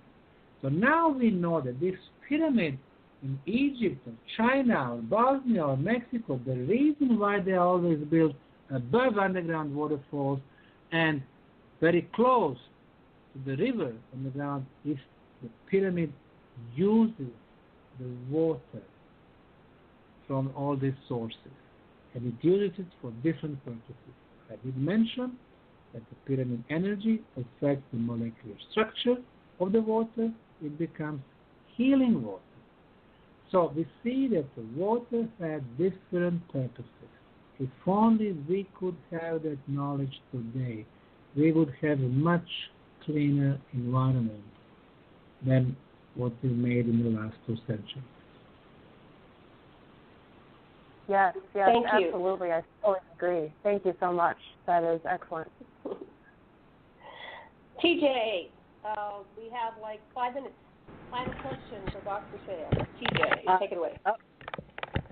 So now we know that this pyramid in Egypt or China or Bosnia or Mexico, the reason why they are always built above underground waterfalls and very close to the river on the ground is the pyramid uses the water from all these sources, and it uses it for different purposes. I did mention that the pyramid energy affects the molecular structure of the water. It becomes healing water. So we see that the water has different purposes. If only we could have that knowledge today, we would have a much cleaner environment than what we made in the last 2 centuries. Yes, Thank you. absolutely. I totally agree. Thank you so much. That is excellent. TJ, we have like 5 minutes. Final question for Dr. Sam. TJ, take it away.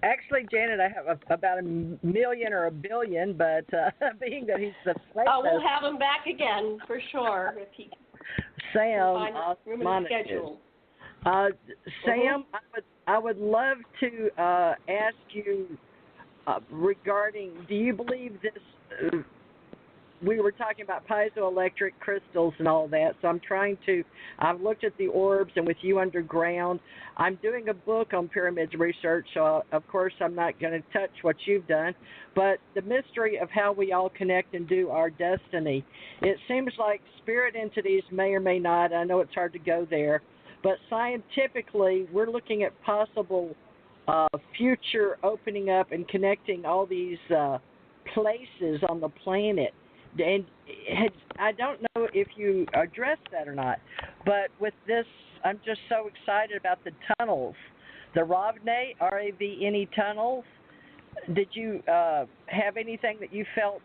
Actually, Janet, I have about a million or a billion, but being that he's the latest, we'll have him back again for sure if he Sam can find room in the schedule. Sam, I would love to ask you regarding, do you believe this, we were talking about piezoelectric crystals and all that, so I've looked at the orbs, and with you underground, I'm doing a book on pyramids research, so of course I'm not going to touch what you've done, but the mystery of how we all connect and do our destiny. It seems like spirit entities may or may not, I know it's hard to go there, but scientifically we're looking at possible future opening up and connecting all these places on the planet. And I don't know if you addressed that or not, but with this, I'm just so excited about the tunnels, the Ravne, R-A-V-N-E tunnels. Did you have anything that you felt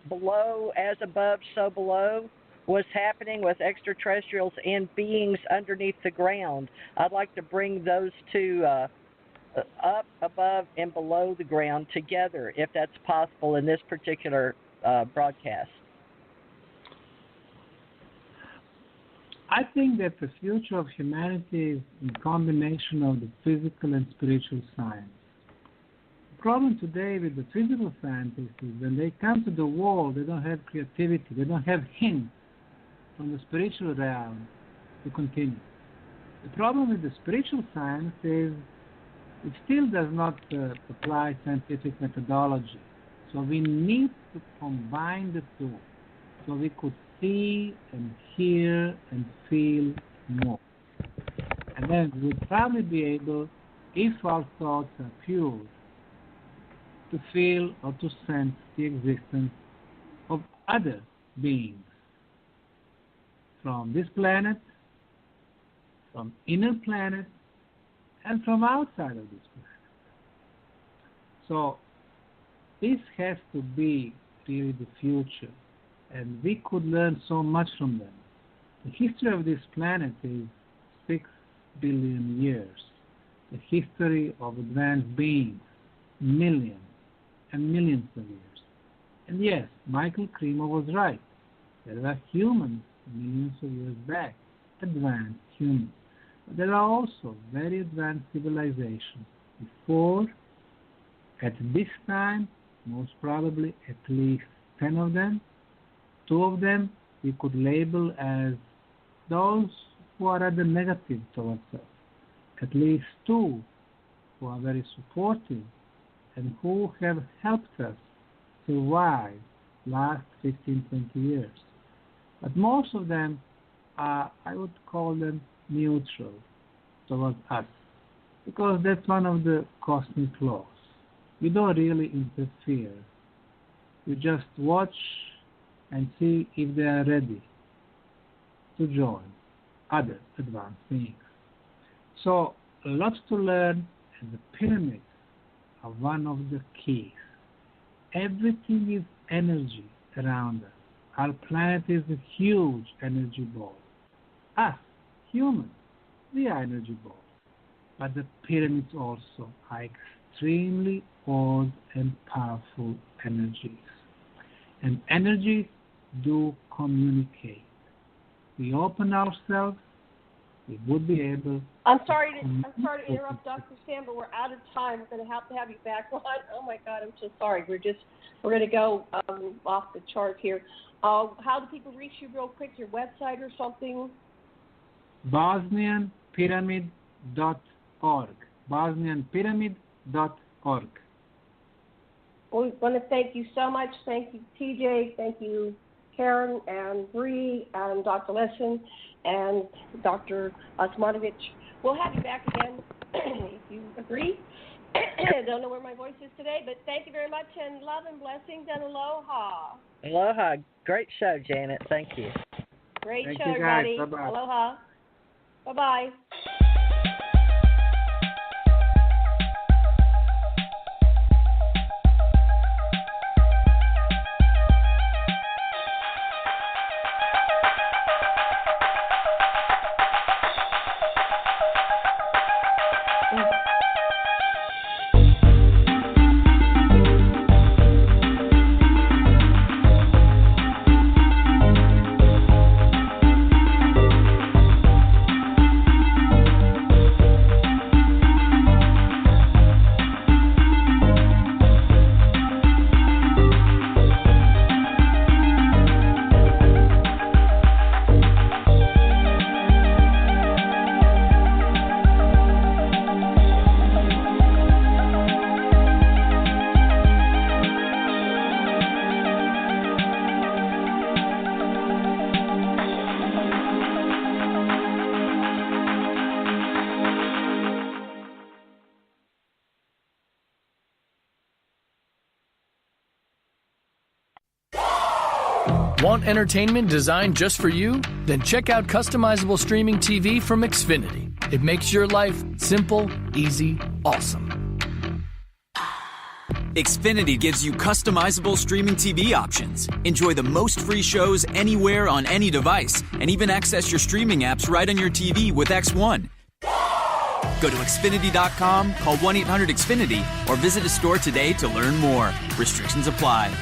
below, as above, so below, was happening with extraterrestrials and beings underneath the ground? I'd like to bring those two up, above, and below the ground together, if that's possible in this particular broadcast. I think that the future of humanity is a combination of the physical and spiritual science. The problem today with the physical scientists is when they come to the world, they don't have creativity, they don't have hints from the spiritual realm to continue. The problem with the spiritual science is it still does not apply scientific methodology. So we need to combine the two so we could see and hear and feel more. And then we'll probably be able, if our thoughts are pure, to feel or to sense the existence of other beings from this planet, from inner planet, and from outside of this planet. So this has to be really the future, and we could learn so much from them. The history of this planet is 6 billion years. The history of advanced beings, millions and millions of years. And yes, Michael Cremo was right. There are humans millions of years back, advanced humans. But there are also very advanced civilizations before, at this time, most probably at least 10 of them. 2 of them we could label as those who are rather negative towards us. At least 2 who are very supportive and who have helped us survive last 15, 20 years. But most of them are, I would call them, neutral towards us, because that's one of the cosmic laws. We don't really interfere. We just watch and see if they are ready to join other advanced beings. So, lots to learn, and the pyramids are one of the keys. Everything is energy around us. Our planet is a huge energy ball. Us, humans, we are energy balls. But the pyramids also are extremely old and powerful energies. and energies do communicate. We open ourselves, we would be able. I'm sorry to interrupt, Dr. Sam, but we're out of time. We're going to have you back on. Oh my God, I'm so sorry. We're going to go off the chart here. How do people reach you real quick? Your website or something? Bosnian Pyramid.org. Bosnianpyramid.org. Well, we want to thank you so much. Thank you, TJ. Thank you, Karen and Bree and Dr. Lesson and Dr. Osmanagich. We'll have you back again if you agree. I don't know where my voice is today, but thank you very much, and love and blessings and aloha. Aloha. Great show, Janet. Thank you. Great Thank show, you, guys. everybody. Bye-bye. Aloha. Bye-bye. Want entertainment designed just for you? Then check out customizable streaming TV from Xfinity. It makes your life simple, easy, awesome. Xfinity gives you customizable streaming TV options. Enjoy the most free shows anywhere on any device, and even access your streaming apps right on your TV with X1. Go to Xfinity.com, call 1-800-XFINITY, or visit a store today to learn more. Restrictions apply.